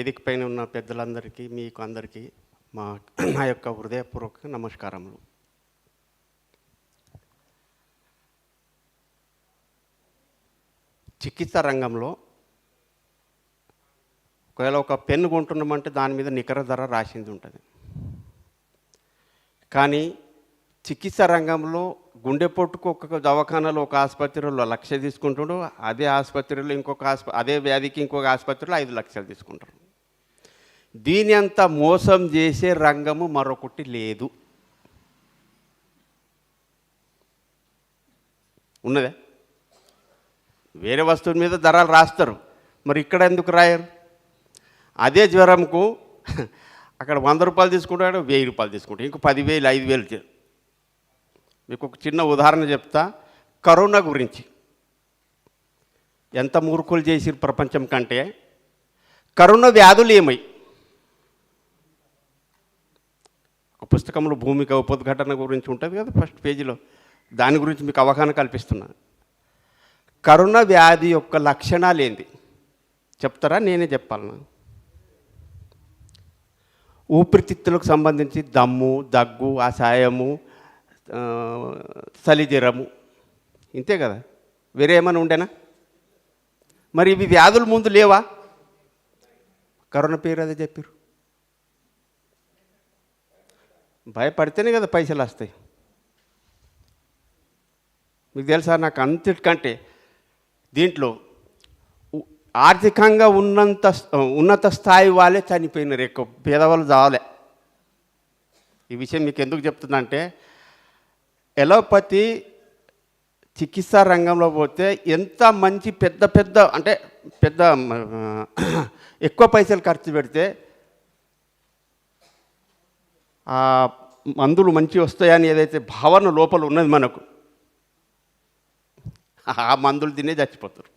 వేదిక పైన ఉన్న పెద్దలందరికీ మీకు అందరికీ నా యొక్క హృదయపూర్వక నమస్కారములు. చికిత్సా రంగంలో ఒకవేళ ఒక పెన్ను కొంటున్నామంటే దాని మీద నికర ధర రాసింది ఉంటుంది. కానీ చికిత్సా రంగంలో గుండెపోటుకు ఒక్కొక్క దవాఖానలో ఒక ఆసుపత్రిలో 1,00,000 తీసుకుంటాడు, అదే ఆసుపత్రిలో అదే వ్యాధికి ఇంకొక ఆసుపత్రిలో 5,00,000 తీసుకుంటారు. దీని అంత మోసం చేసే రంగము మరొకటి లేదు. ఉన్నదే? వేరే వస్తువుల మీద ధరలు రాస్తారు, మరి ఇక్కడ ఎందుకు రాయరు? అదే జ్వరంకు అక్కడ 100 రూపాయలు తీసుకుంటాడు, 1000 రూపాయలు తీసుకుంటాడు, ఇంకో 10,000 5,000. మీకు ఒక చిన్న ఉదాహరణ చెప్తా. కరోనా గురించి ఎంత మూర్ఖులు చేసిరు ప్రపంచం కంటే. కరోనా వ్యాధులు ఏమై ఒక పుస్తకంలో భూమిక ఉపద్ఘటన గురించి ఉంటుంది కదా, ఫస్ట్ పేజీలో, దాని గురించి మీకు అవగాహన కల్పిస్తున్నాను. కరోనా వ్యాధి యొక్క లక్షణాలు ఏంది చెప్తారా, నేనే చెప్పాలన్నా? ఊపిరితిత్తులకు సంబంధించి దమ్ము, దగ్గు, అసహాయము, చలిజ్వరము, ఇంతే కదా, వేరే ఏమైనా ఉండేనా? మరి ఇవి వ్యాధుల ముందు లేవా? కరోనా పేరు అదే చెప్పారు. భయపడితేనే కదా పైసలు వస్తాయి. మీకు తెలుసా, నాకు అంతటికంటే దీంట్లో ఆర్థికంగా ఉన్నత స్థాయి వాళ్ళే చనిపోయినారు, ఎక్కువ పేదవాళ్ళు చావలే. ఈ విషయం మీకు ఎందుకు చెప్తుందంటే, ఎలోపతి చికిత్సా రంగంలో పోతే ఎంత మంచి పెద్ద ఎక్కువ పైసలు ఖర్చు పెడితే ఆ మందులు మంచి వస్తాయని ఏదైతే భావన లోపల ఉన్నది మనకు, ఆ మందులు తినే చచ్చిపోతారు.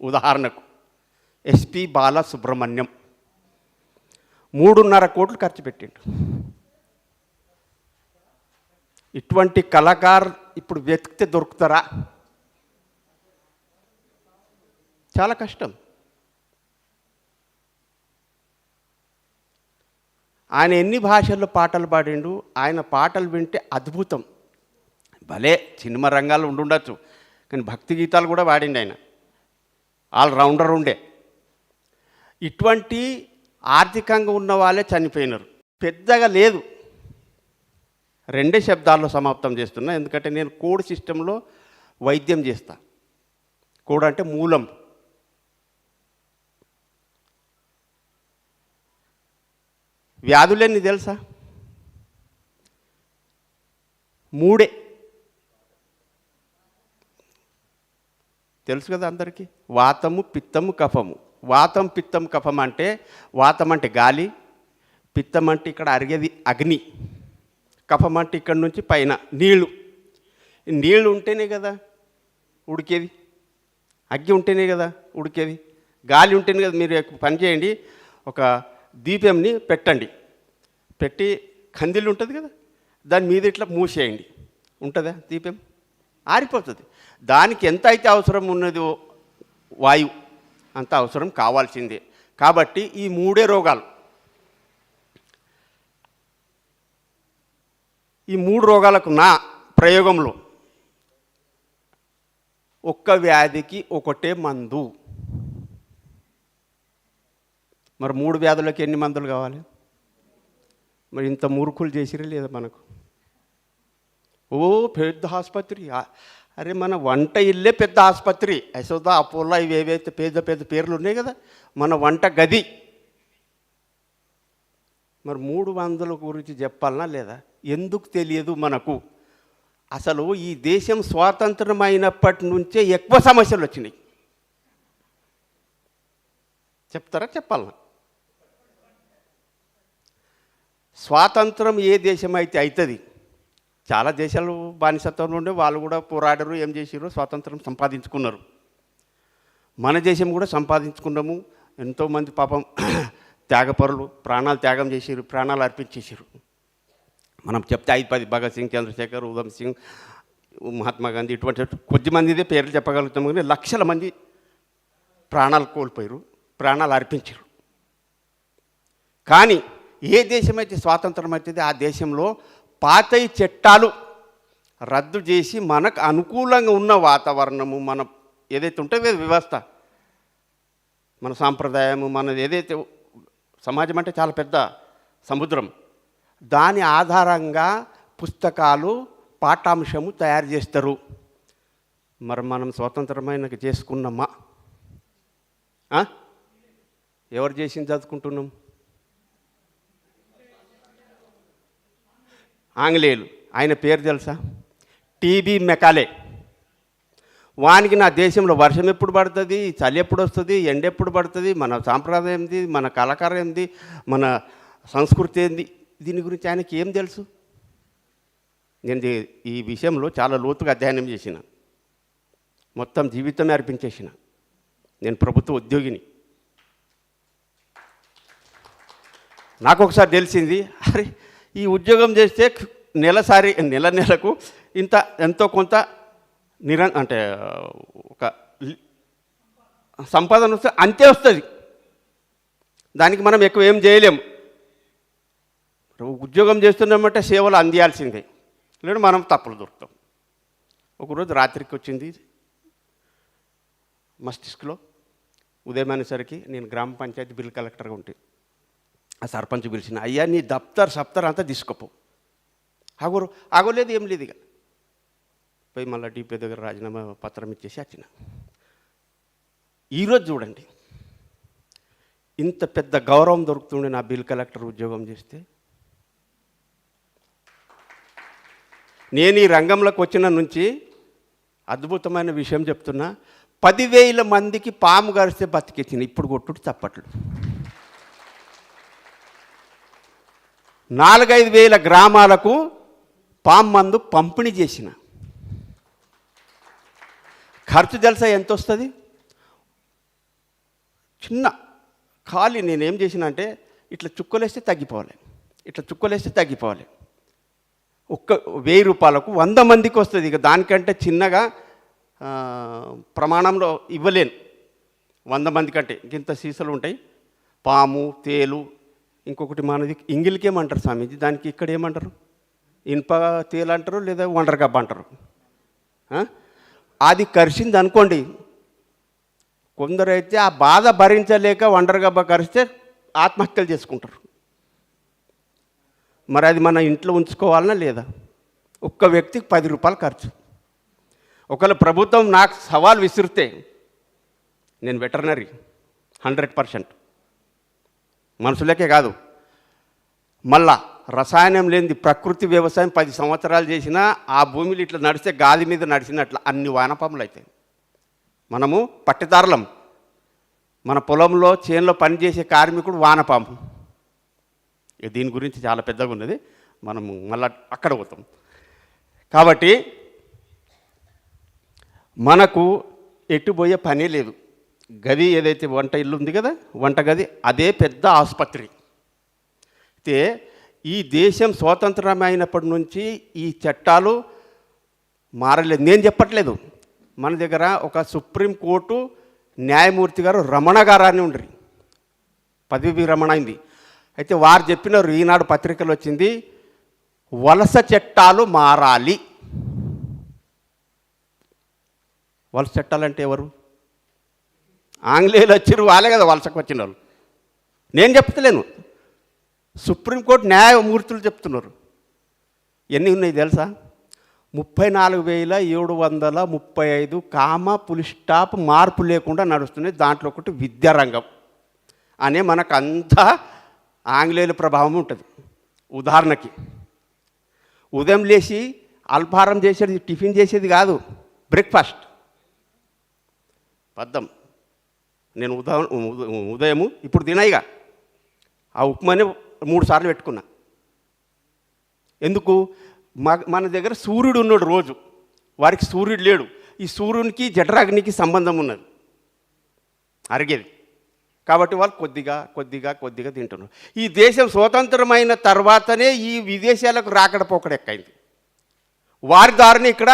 ఉదాహరణకు ఎస్పి బాలసుబ్రహ్మణ్యం 3.5 కోట్లు ఖర్చు పెట్టిండు. ఇటువంటి కళాకారు ఇప్పుడు వెతికితే దొరుకుతారా? చాలా కష్టం. ఆయన ఎన్ని భాషల్లో పాటలు పాడిండు. ఆయన పాటలు వింటే అద్భుతం. భలే సినిమా రంగాల్లో ఉండుండొచ్చు, కానీ భక్తి గీతాలు కూడా పాడిండు ఆయన. ఆల్రౌండర్ ఉండే. ఇటువంటి ఆర్థికంగా ఉన్న వాళ్ళే చనిపోయినారు. పెద్దగా లేదు. 2 శబ్దాల్లో సమాప్తం చేస్తున్నా, ఎందుకంటే నేను కోడ్ సిస్టంలో వైద్యం చేస్తా. కోడ్ అంటే మూలం. వ్యాధులేని తెలుసా? 3 తెలుసు కదా అందరికీ. వాతము, పిత్తము, కఫము. వాతం, పిత్తం, కఫం అంటే, వాతం అంటే గాలి, పిత్తం అంటే ఇక్కడ అరిగేది అగ్ని, కఫం అంటే ఇక్కడ నుంచి పైన నీళ్లు. నీళ్లు ఉంటేనే కదా ఉడికేది, అగ్గి ఉంటేనే కదా ఉడికేది, గాలి ఉంటేనే కదా. మీరు పని చేయండి, ఒక దీపంని పెట్టండి, పెట్టి కందిలు ఉంటుంది కదా, దాని మీద ఇట్లా మూసేయండి, ఉంటుందా దీపం? ఆరిపోతుంది. దానికి ఎంత అయితే అవసరం ఉన్నదో వాయువు, అంత అవసరం కావాల్సిందే. కాబట్టి ఈ 3 రోగాలు, ఈ 3 రోగాలకు నా ప్రయోగంలో ఒక్క వ్యాధికి ఒకటే మందు. మరి 3 వ్యాధులకి ఎన్ని మందులు కావాలి? మరి ఇంత మూర్ఖులు చేసిరే లేదా మనకు? ఓ పెద్ద ఆసుపత్రి, అరే మన వంట ఇల్లే పెద్ద ఆసుపత్రి. యశోద, అపోలో, ఇవి ఏవైతే పెద్ద పేర్లు ఉన్నాయి కదా, మన వంట గది. మరి 3 మందుల గురించి చెప్పాలనా లేదా? ఎందుకు తెలియదు మనకు? అసలు ఈ దేశం స్వాతంత్రమైనప్పటి నుంచే ఎక్కువ సమస్యలు వచ్చినాయి. చెప్తారా, చెప్పాలనా? స్వాతంత్రం ఏ దేశం అయితే అవుతుంది, చాలా దేశాలు బానిసత్వంలో ఉండే వాళ్ళు కూడా పోరాడరు, ఏం చేసిరు, స్వాతంత్రం సంపాదించుకున్నారు. మన దేశం కూడా సంపాదించుకున్నాము. ఎంతోమంది పాపం త్యాగపరులు ప్రాణాలు త్యాగం చేసిరు, ప్రాణాలు అర్పించేసారు. మనం చెప్తే 5-10 భగత్ సింగ్, చంద్రశేఖర్, ఉధమ్ సింగ్, మహాత్మా గాంధీ, ఇటువంటి కొద్దిమందిదే పేర్లు చెప్పగలుగుతాం. కానీ లక్షల మంది ప్రాణాలు కోల్పోయారు, ప్రాణాలు అర్పించారు. కానీ ఏ దేశమైతే స్వాతంత్రం అవుతుంది ఆ దేశంలో పాతయి చట్టాలు రద్దు చేసి మనకు అనుకూలంగా ఉన్న వాతావరణము మన ఏదైతే ఉంటుందో వ్యవస్థ, మన సాంప్రదాయము, మన ఏదైతే సమాజం అంటే చాలా పెద్ద సముద్రం, దాని ఆధారంగా పుస్తకాలు పాఠాంశము తయారు చేస్తారు. మరి మనం స్వతంత్రమైన చేసుకున్నామా? ఎవరు చేసింది చదువుకుంటున్నాం? ఆంగ్లేయులు. ఆయన పేరు తెలుసా? TB Macaulay. వానికి నా దేశంలో వర్షం ఎప్పుడు పడుతుంది, చలి ఎప్పుడు వస్తుంది, ఎండ ఎప్పుడు పడుతుంది, మన సాంప్రదాయం ఏంది, మన కళాకారం ఏంది, మన సంస్కృతి ఏంది, దీని గురించి ఆయనకి ఏం తెలుసు? నేను ఈ విషయంలో చాలా లోతుగా అధ్యయనం చేసిన, మొత్తం జీవితమే అర్పించేసిన. నేను ప్రభుత్వ ఉద్యోగిని. నాకు ఒకసారి తెలిసింది, అరే ఈ ఉద్యోగం చేస్తే నెలకు ఇంత ఎంతో కొంత అంటే ఒక సంపాదన వస్తే అంతే వస్తుంది, దానికి మనం ఎక్కువ ఏం చేయలేము. ఉద్యోగం చేస్తున్నామంటే సేవలు అందియాల్సిందే, లేదు మనం తప్పులు దొరుకుతాం. ఒకరోజు రాత్రికి వచ్చింది మస్తిష్క్లో. ఉదయం అనేసరికి నేను గ్రామ పంచాయతీ బిల్ కలెక్టర్గా ఉంటే ఆ సర్పంచ్ పిలిచిన, అయ్యా నీ సప్తర్ అంతా తీసుకోపో. ఆగోలేదు, ఏం లేదు. ఇక పోయి మళ్ళీ డిపి దగ్గర రాజీనామా పత్రం ఇచ్చేసి వచ్చిన. ఈరోజు చూడండి, ఇంత పెద్ద గౌరవం దొరుకుతుండే నా బిల్ కలెక్టర్ ఉద్యోగం చేస్తే. నేను ఈ రంగంలోకి వచ్చిన నుంచి అద్భుతమైన విషయం చెప్తున్నా, 10,000 మందికి పాము గరిస్తే బతికించిన. ఇప్పుడు కొట్టుడు చప్పట్లు. 4-5 వేల గ్రామాలకు పాము మందు పంపిణీ చేసిన. ఖర్చు తెలుసా ఎంత వస్తుంది? చిన్న ఖాళీ నేనేం చేసిన అంటే ఇట్లా చుక్కలేస్తే తగ్గిపోవాలి, ఇట్లా చుక్కలేస్తే తగ్గిపోవాలి. ఒక్క 1000 రూపాయలకు 100 మందికి వస్తుంది. ఇక దానికంటే చిన్నగా ప్రమాణంలో ఇవ్వలేను. 100 మంది కంటే ఇంత సీసాలు ఉంటాయి. పాము, తేలు, ఇంకొకటి మనది ఇంగిలికేమంటారు స్వామీజీ, దానికి ఇక్కడ ఏమంటారు? ఇనుప తేలు అంటారు, లేదా వండరగబ్బ అంటారు. అది కరిచింది అనుకోండి, కొందరైతే ఆ బాధ భరించలేక వండరగబ్బ కరిస్తే ఆత్మహత్యలు చేసుకుంటారు. మరి అది మన ఇంట్లో ఉంచుకోవాలనా లేదా? ఒక్క వ్యక్తికి 10 రూపాయలు ఖర్చు. ఒకవేళ ప్రభుత్వం నాకు సవాల్ విసిరితే, నేను వెటర్నరీ 100%, మనుషులకే కాదు, మళ్ళా రసాయనం లేనిది ప్రకృతి వ్యవసాయం 10 సంవత్సరాలు చేసినా ఆ భూమిలో ఇట్లా నడిస్తే గాలి మీద నడిచినట్లు అన్ని వానపాములు అవుతాయి. మనము పట్టిదారులం, మన పొలంలో చేనులో పనిచేసే కార్మికుడు వానపాము. దీని గురించి చాలా పెద్దగా ఉన్నది, మనము మళ్ళీ అక్కడ పోతాం. కాబట్టి మనకు ఎటు పోయే పనే లేదు. గది ఏదైతే వంట ఇల్లు ఉంది కదా, వంటగది అదే పెద్ద ఆసుపత్రి. అయితే ఈ దేశం స్వాతంత్రమైనప్పటి నుంచి ఈ చట్టాలు మారలేదు. నేను చెప్పట్లేదు, మన దగ్గర ఒక సుప్రీంకోర్టు న్యాయమూర్తి గారు రమణ గారు అని ఉండరు, పదవి విరమణ అయింది. అయితే వారు చెప్పినారు, ఈనాడు పత్రికలు వచ్చింది, వలస చట్టాలు మారాలి. వలస చట్టాలంటే ఎవరు? ఆంగ్లేయులు వచ్చారు, వాళ్ళే కదా వలసకు వచ్చిన వాళ్ళు. నేను చెప్తలేను, సుప్రీంకోర్టు న్యాయమూర్తులు చెప్తున్నారు. ఎన్ని ఉన్నాయి తెలుసా? 34,735 కామ పులి స్టాప్ మార్పు లేకుండా నడుస్తున్నాయి. దాంట్లో ఒకటి విద్యారంగం అనే మనకు అంతా ఆంగ్లేయుల ప్రభావం ఉంటుంది. ఉదాహరణకి ఉదయం లేచి అల్పాహారం చేసేది, టిఫిన్ చేసేది కాదు, బ్రేక్ఫాస్ట్. పద్దం నేను ఉదయము ఇప్పుడు తినయిగా ఆ ఉప్మానే 3 సార్లు పెట్టుకున్నా. ఎందుకు? మన దగ్గర సూర్యుడు ఉన్నాడు రోజు, వారికి సూర్యుడు లేడు. ఈ సూర్యునికి జఠరాగ్నికి సంబంధం ఉన్నది అరిగేది. కాబట్టి వాళ్ళు కొద్దిగా తింటున్నారు. ఈ దేశం స్వతంత్రమైన తర్వాతనే ఈ విదేశాలకు రాకడ పోకడెక్కైంది. వారి దారిని ఇక్కడ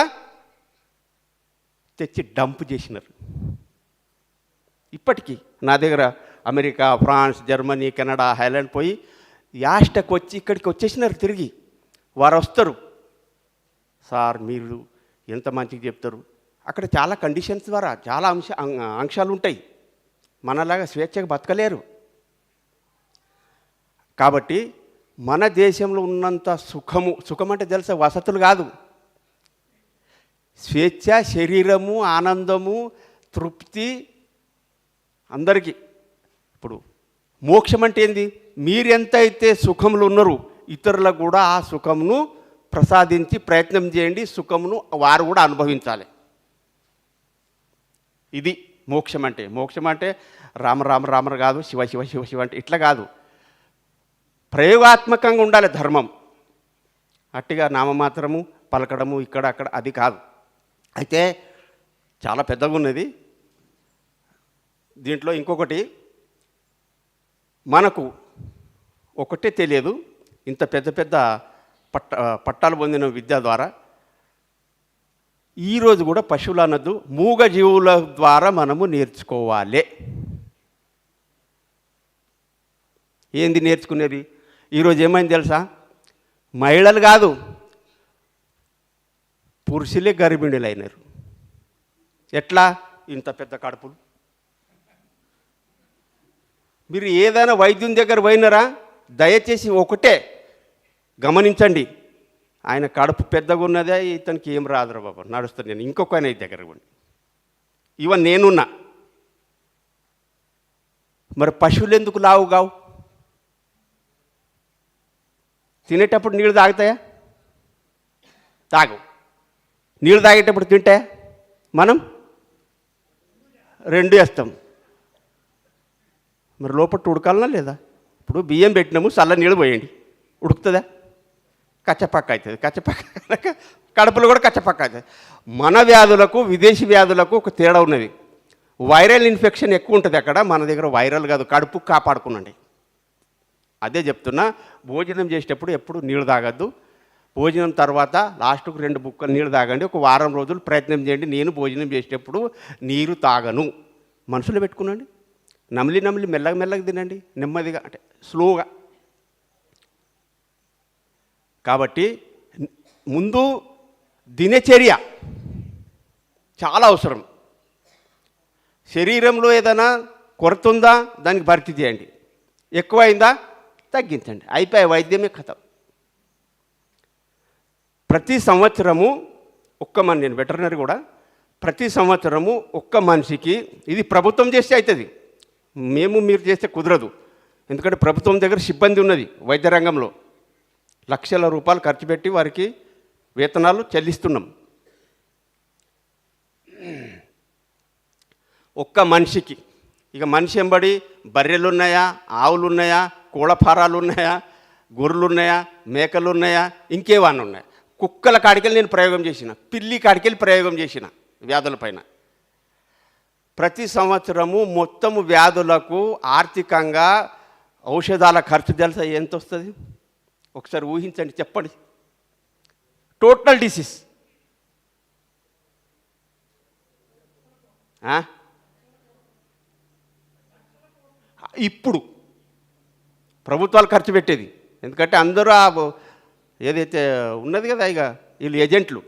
తెచ్చి డంప్ చేసినారు. ఇప్పటికీ నా దగ్గర అమెరికా, ఫ్రాన్స్, జర్మనీ, కెనడా, హైలాండ్ పోయి యాస్టకు వచ్చి ఇక్కడికి వచ్చేసినారు తిరిగి. వారు వస్తారు, సార్ మీరు ఎంత మంచిగా చెప్తారు. అక్కడ చాలా కండిషన్స్ ద్వారా చాలా అంశాలు ఉంటాయి. మనలాగా స్వేచ్ఛగా బతకలేరు. కాబట్టి మన దేశంలో ఉన్నంత సుఖం అంటే తెలుసా, వసతులు కాదు, స్వేచ్ఛ, శరీరము, ఆనందము, తృప్తి అందరికీ. ఇప్పుడు మోక్షం అంటే ఏంది? మీరెంతైతే సుఖంలో ఉన్నారు ఇతరులకు కూడా ఆ సుఖమును ప్రసాదించి ప్రయత్నం చేయండి, సుఖమును వారు కూడా అనుభవించాలి. ఇది మోక్షం అంటే. మోక్షం అంటే రామ రామ రామ కాదు, శివ శివ శివ శివ అంటే ఇట్లా కాదు, ప్రయోగాత్మకంగా ఉండాలి ధర్మం. అట్టిగా నామమాత్రము పలకడము ఇక్కడ అక్కడ అది కాదు. అయితే చాలా పెద్దగా ఉన్నది. దీంట్లో ఇంకొకటి మనకు ఒకటే తెలియదు, ఇంత పెద్ద పెద్ద పట్టాలు పొందిన విద్య ద్వారా ఈరోజు కూడా పశువులు అన్నది మూగ జీవుల ద్వారా మనము నేర్చుకోవాలి. ఏంది నేర్చుకునేది? ఈరోజు ఏమైంది తెలుసా, మహిళలు కాదు పురుషులే గర్భిణీలు అయినారు. ఎట్లా? ఇంత పెద్ద కడుపులు. మీరు ఏదైనా వైద్యం దగ్గర పోయినారా? దయచేసి ఒకటే గమనించండి, ఆయన కడుపు పెద్దగా ఉన్నదే, ఇతనికి ఏం రాదురా బాబా, నడుస్తాను నేను, ఇంకొక ఆయన దగ్గర పోండి. ఈవెన్ నేనున్నా. మరి పశువులు ఎందుకు లావు కావు? తినేటప్పుడు నీళ్ళు తాగుతాయా? తాగవు. నీళ్ళు తాగేటప్పుడు తింటాయా? మనం రెండు వేస్తాం. మరి లోపల ఉడకాలనా లేదా? ఇప్పుడు బియ్యం పెట్టినాము, చల్ల నీళ్ళు పోయండి, ఉడుకుతుందా? కచ్చపక్క అవుతుంది. కచ్చపక్క కడుపులో కూడా కచ్చపక్క అవుతుంది. మన వ్యాధులకు విదేశీ వ్యాధులకు ఒక తేడా ఉన్నది. వైరల్ ఇన్ఫెక్షన్ ఎక్కువ ఉంటుంది అక్కడ, మన దగ్గర వైరల్ కాదు. కడుపు కాపాడుకునండి. అదే చెప్తున్నా, భోజనం చేసేటప్పుడు ఎప్పుడు నీళ్ళు తాగద్దు. భోజనం తర్వాత లాస్ట్కు 2 బుక్కలు నీళ్ళు తాగండి. ఒక వారం రోజులు ప్రయత్నం చేయండి. నేను భోజనం చేసేటప్పుడు నీరు తాగను, మనసులో పెట్టుకునండి. నమిలి నమిలి మెల్లగా మెల్లగా తినండి, నెమ్మదిగా, అంటే స్లోగా. కాబట్టి ముందు దినచర్య చాలా అవసరం. శరీరంలో ఏదైనా కొరత ఉందా, దానికి భర్తీ చేయండి. ఎక్కువైందా, తగ్గించండి. అయిపోయి వైద్యమే కథం. ప్రతి సంవత్సరము నేను వెటర్నరీ కూడా, ప్రతి సంవత్సరము ఒక్క మనిషికి, ఇది ప్రభుత్వం చేస్తే అవుతుంది, మీరు చేస్తే కుదరదు. ఎందుకంటే ప్రభుత్వం దగ్గర సిబ్బంది ఉన్నది, వైద్య రంగంలో లక్షల రూపాయలు ఖర్చు పెట్టి వారికి వేతనాలు చెల్లిస్తున్నాం. ఒక్క మనిషికి, ఇక మనిషి ఎంబడి బర్రెలు ఉన్నాయా, ఆవులు ఉన్నాయా, కోళ్ళఫారాలు ఉన్నాయా, గొర్రెలు ఉన్నాయా, మేకలు ఉన్నాయా, ఇంకేమన్నా ఉన్నాయా? కుక్కల కాడికెళ్ళి నేను ప్రయోగం చేసిన, పిల్లి కాడికెళ్ళి ప్రయోగం చేసిన వ్యాధులపైన. ప్రతి సంవత్సరము మొత్తము వ్యాధులకు ఆర్థికంగా ఔషధాల ఖర్చు తెలుసా ఎంత వస్తుంది? ఒకసారి ఊహించండి, చెప్పండి. టోటల్ డిసీజ్ ఇప్పుడు ప్రభుత్వాలు ఖర్చు పెట్టేది. ఎందుకంటే అందరూ ఏదైతే ఉన్నది కదా, ఇక వీళ్ళు ఏజెంట్లు,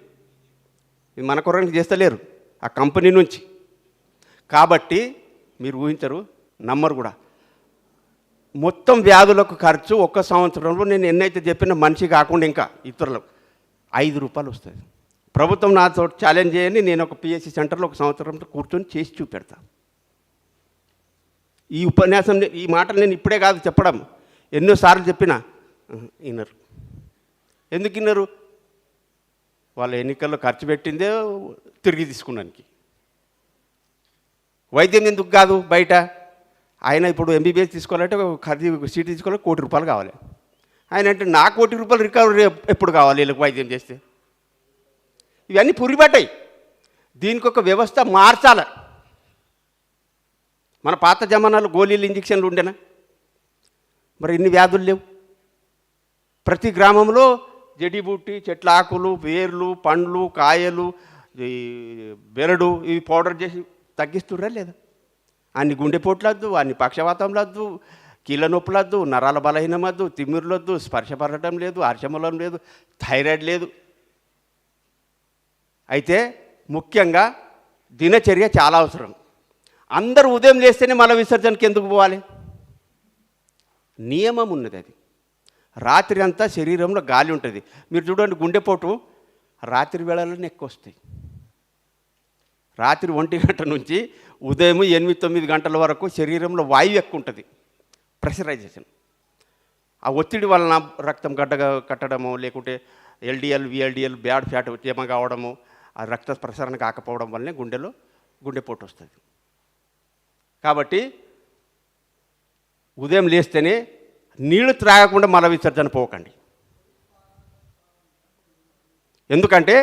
ఇది మన కొరకు చేస్తలేరు ఆ కంపెనీ నుంచి. కాబట్టి మీరు ఊహించరు, నమ్మరు కూడా. మొత్తం వ్యాధులకు ఖర్చు ఒక్క సంవత్సరంలో నేను ఎన్నైతే చెప్పిన మనిషి కాకుండా ఇంకా ఇతరులకు 5 రూపాయలు వస్తుంది. ప్రభుత్వం నాతో ఛాలెంజ్ చేయని, నేను ఒక పిఎస్సి సెంటర్లో ఒక సంవత్సరంతో కూర్చొని చేసి చూపెడతా. ఈ ఉపన్యాసం, ఈ మాటలు నేను ఇప్పుడే కాదు చెప్పడం, ఎన్నోసార్లు చెప్పినా వినరు. ఎందుకు వినరు? వాళ్ళ ఎన్నికల్లో ఖర్చు పెట్టిందే తిరిగి తీసుకున్నానికి. వైద్యం ఎందుకు కాదు? బయట ఆయన ఇప్పుడు ఎంబీబీఎస్ తీసుకోవాలంటే ఖర్చు సీట్ తీసుకోవాలంటే ₹1 కోటి కావాలి. ఆయన అంటే నా ₹1 కోటి రికవరీ ఎప్పుడు కావాలి వీళ్ళకి వైద్యం చేస్తే? ఇవన్నీ పురిపడ్డాయి. దీనికి ఒక వ్యవస్థ మార్చాలి. మన పాత జమానాలు గోళీలు, ఇంజక్షన్లు ఉండేనా? మరి ఇన్ని వ్యాధులు లేవు. ప్రతి గ్రామంలో జడీబూటి, చెట్ల ఆకులు, వేర్లు, పండ్లు, కాయలు, బెరడు ఇవి పౌడర్ చేసి తగ్గిస్తుర్రా లేదా? అన్ని గుండెపోట్లు వద్దు, అన్ని పక్షవాతం వద్దు, కీళ్ళ నొప్పులొద్దు, నరాల బలహీనమద్దు, తిమ్మిరులొద్దు, స్పర్శపడటం లేదు, ఆర్షమూలం లేదు, థైరాయిడ్ లేదు. అయితే ముఖ్యంగా దినచర్య చాలా అవసరం. అందరూ ఉదయం లేస్తేనే మల విసర్జనకి ఎందుకు పోవాలి? నియమం ఉన్నది. అది రాత్రి అంతా శరీరంలో గాలి ఉంటుంది. మీరు చూడండి, గుండెపోటు రాత్రి వేళలోనే ఎక్కువ వస్తాయి. రాత్రి 1 గంట నుంచి ఉదయం 8-9 గంటల వరకు శరీరంలో వాయువు ఎక్కువ ఉంటుంది, ప్రెషరైజేషన్. ఆ ఒత్తిడి వలన రక్తం గడ్డగా కట్టడము, లేకుంటే ఎల్డిఎల్ విఎల్డిఎల్ బ్యాడ్ ఫ్యాట్ జమ కావడము, ఆ రక్త ప్రసరణ కాకపోవడం వల్లనే గుండెపోటు వస్తుంది. కాబట్టి ఉదయం లేస్తేనే నీళ్లు త్రాగకుండా మల విసర్జన పోకండి. ఎందుకంటే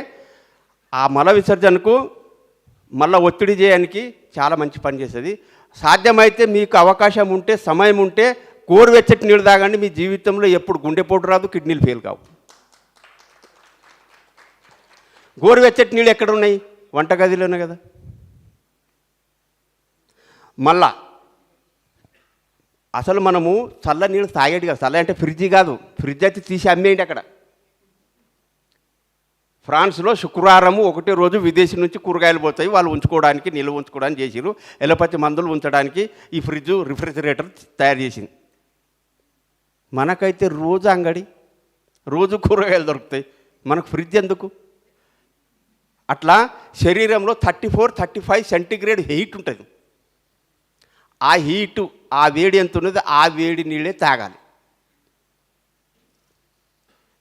ఆ మల విసర్జనకు మళ్ళీ ఒత్తిడి చేయడానికి చాలా మంచి పని చేస్తుంది. సాధ్యమైతే మీకు అవకాశం ఉంటే, సమయం ఉంటే గోరువెచ్చటి నీళ్ళు తాగండి. మీ జీవితంలో ఎప్పుడు గుండెపోటు రాదు, కిడ్నీలు ఫెయిల్ కావు. గోరువెచ్చటి నీళ్ళు ఎక్కడ ఉన్నాయి? వంటగదిలోనే కదా. మళ్ళా అసలు మనము చల్ల నీళ్ళు తాగేది కాదు. చల్ల అంటే ఫ్రిడ్జ్ కాదు, ఫ్రిడ్జ్ అయితే తీసి అమ్మేయండి. అక్కడ ఫ్రాన్స్లో శుక్రవారము ఒకటే రోజు విదేశీ నుంచి కూరగాయలు పోతాయి, వాళ్ళు ఉంచుకోవడానికి, నిల్వ ఉంచుకోవడానికి చేసిరు. ఎలపతి మందులు ఉంచడానికి ఈ ఫ్రిడ్జ్, రిఫ్రిజిరేటర్ తయారు చేసింది. మనకైతే రోజు అంగడి, రోజు కూరగాయలు దొరుకుతాయి, మనకు ఫ్రిడ్జ్ ఎందుకు? అట్లా శరీరంలో 34-35 సెంటీగ్రేడ్ హీట్ ఉంటుంది. ఆ హీటు, ఆ వేడి ఎంత ఉన్నది, ఆ వేడి నీళ్ళే తాగాలి.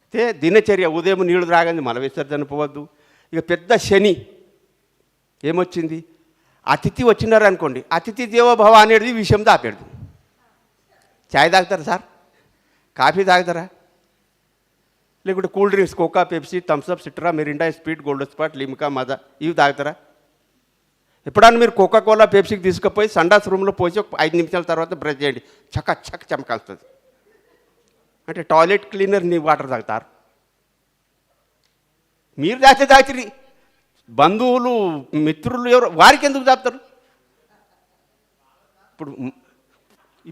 అయితే దినచర్య ఉదయం నీళ్లు తాగండి, మల విసర్జన పోవద్దు. ఇక పెద్ద శని ఏమొచ్చింది? అతిథి వచ్చినారనుకోండి, అతిథి దేవోభవ అనేది విషయం దాపేడు. చాయ్ తాగుతారా సార్? కాఫీ తాగుతారా? లేకుంటే cool drinks, Coca, Pepsi, Thums Up, Citra, Mirinda, Speed, Gold Spot, Limca, Maaza ఇవి తాగుతారా? ఎప్పుడన్నా మీరు కోకా కోలా, పెప్సీకి తీసుకుపోయి సండాస్ రూమ్లో పోసి ఒక 5 నిమిషాల తర్వాత బ్రష్ చేయండి, చక్క చమకాస్తుంది. అంటే టాయిలెట్ క్లీనర్ నీ వాటర్ తాగుతారు. మీరు తాగిరి, బంధువులు, మిత్రులు ఎవరు వారికి ఎందుకు తాగుతారు?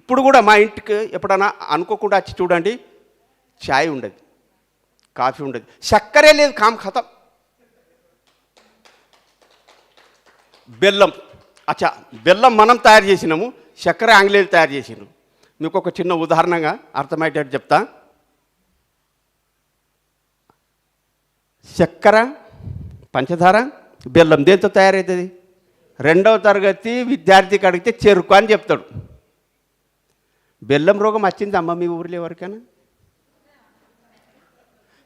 ఇప్పుడు కూడా మా ఇంటికి ఎప్పుడన్నా అనుకోకుండా వచ్చి చూడండి, ఛాయ్ ఉండదు, కాఫీ ఉండదు, చక్కెరే లేదు, ఖతం. బెల్లం, బెల్లం మనం తయారు చేసినాము, చక్కెర ఆంగ్లేయులు తయారు చేసినాము. మీకు ఒక చిన్న ఉదాహరణగా అర్థమయ్యేటట్టు చెప్తా. చక్కెర, పంచదార, బెల్లం దేంతో తయారవుతుంది? 2వ తరగతి విద్యార్థికి అడిగితే చెరుకు అని చెప్తాడు. బెల్లం రోగం వచ్చింది అమ్మ మీ ఊరిలో ఎవరికైనా?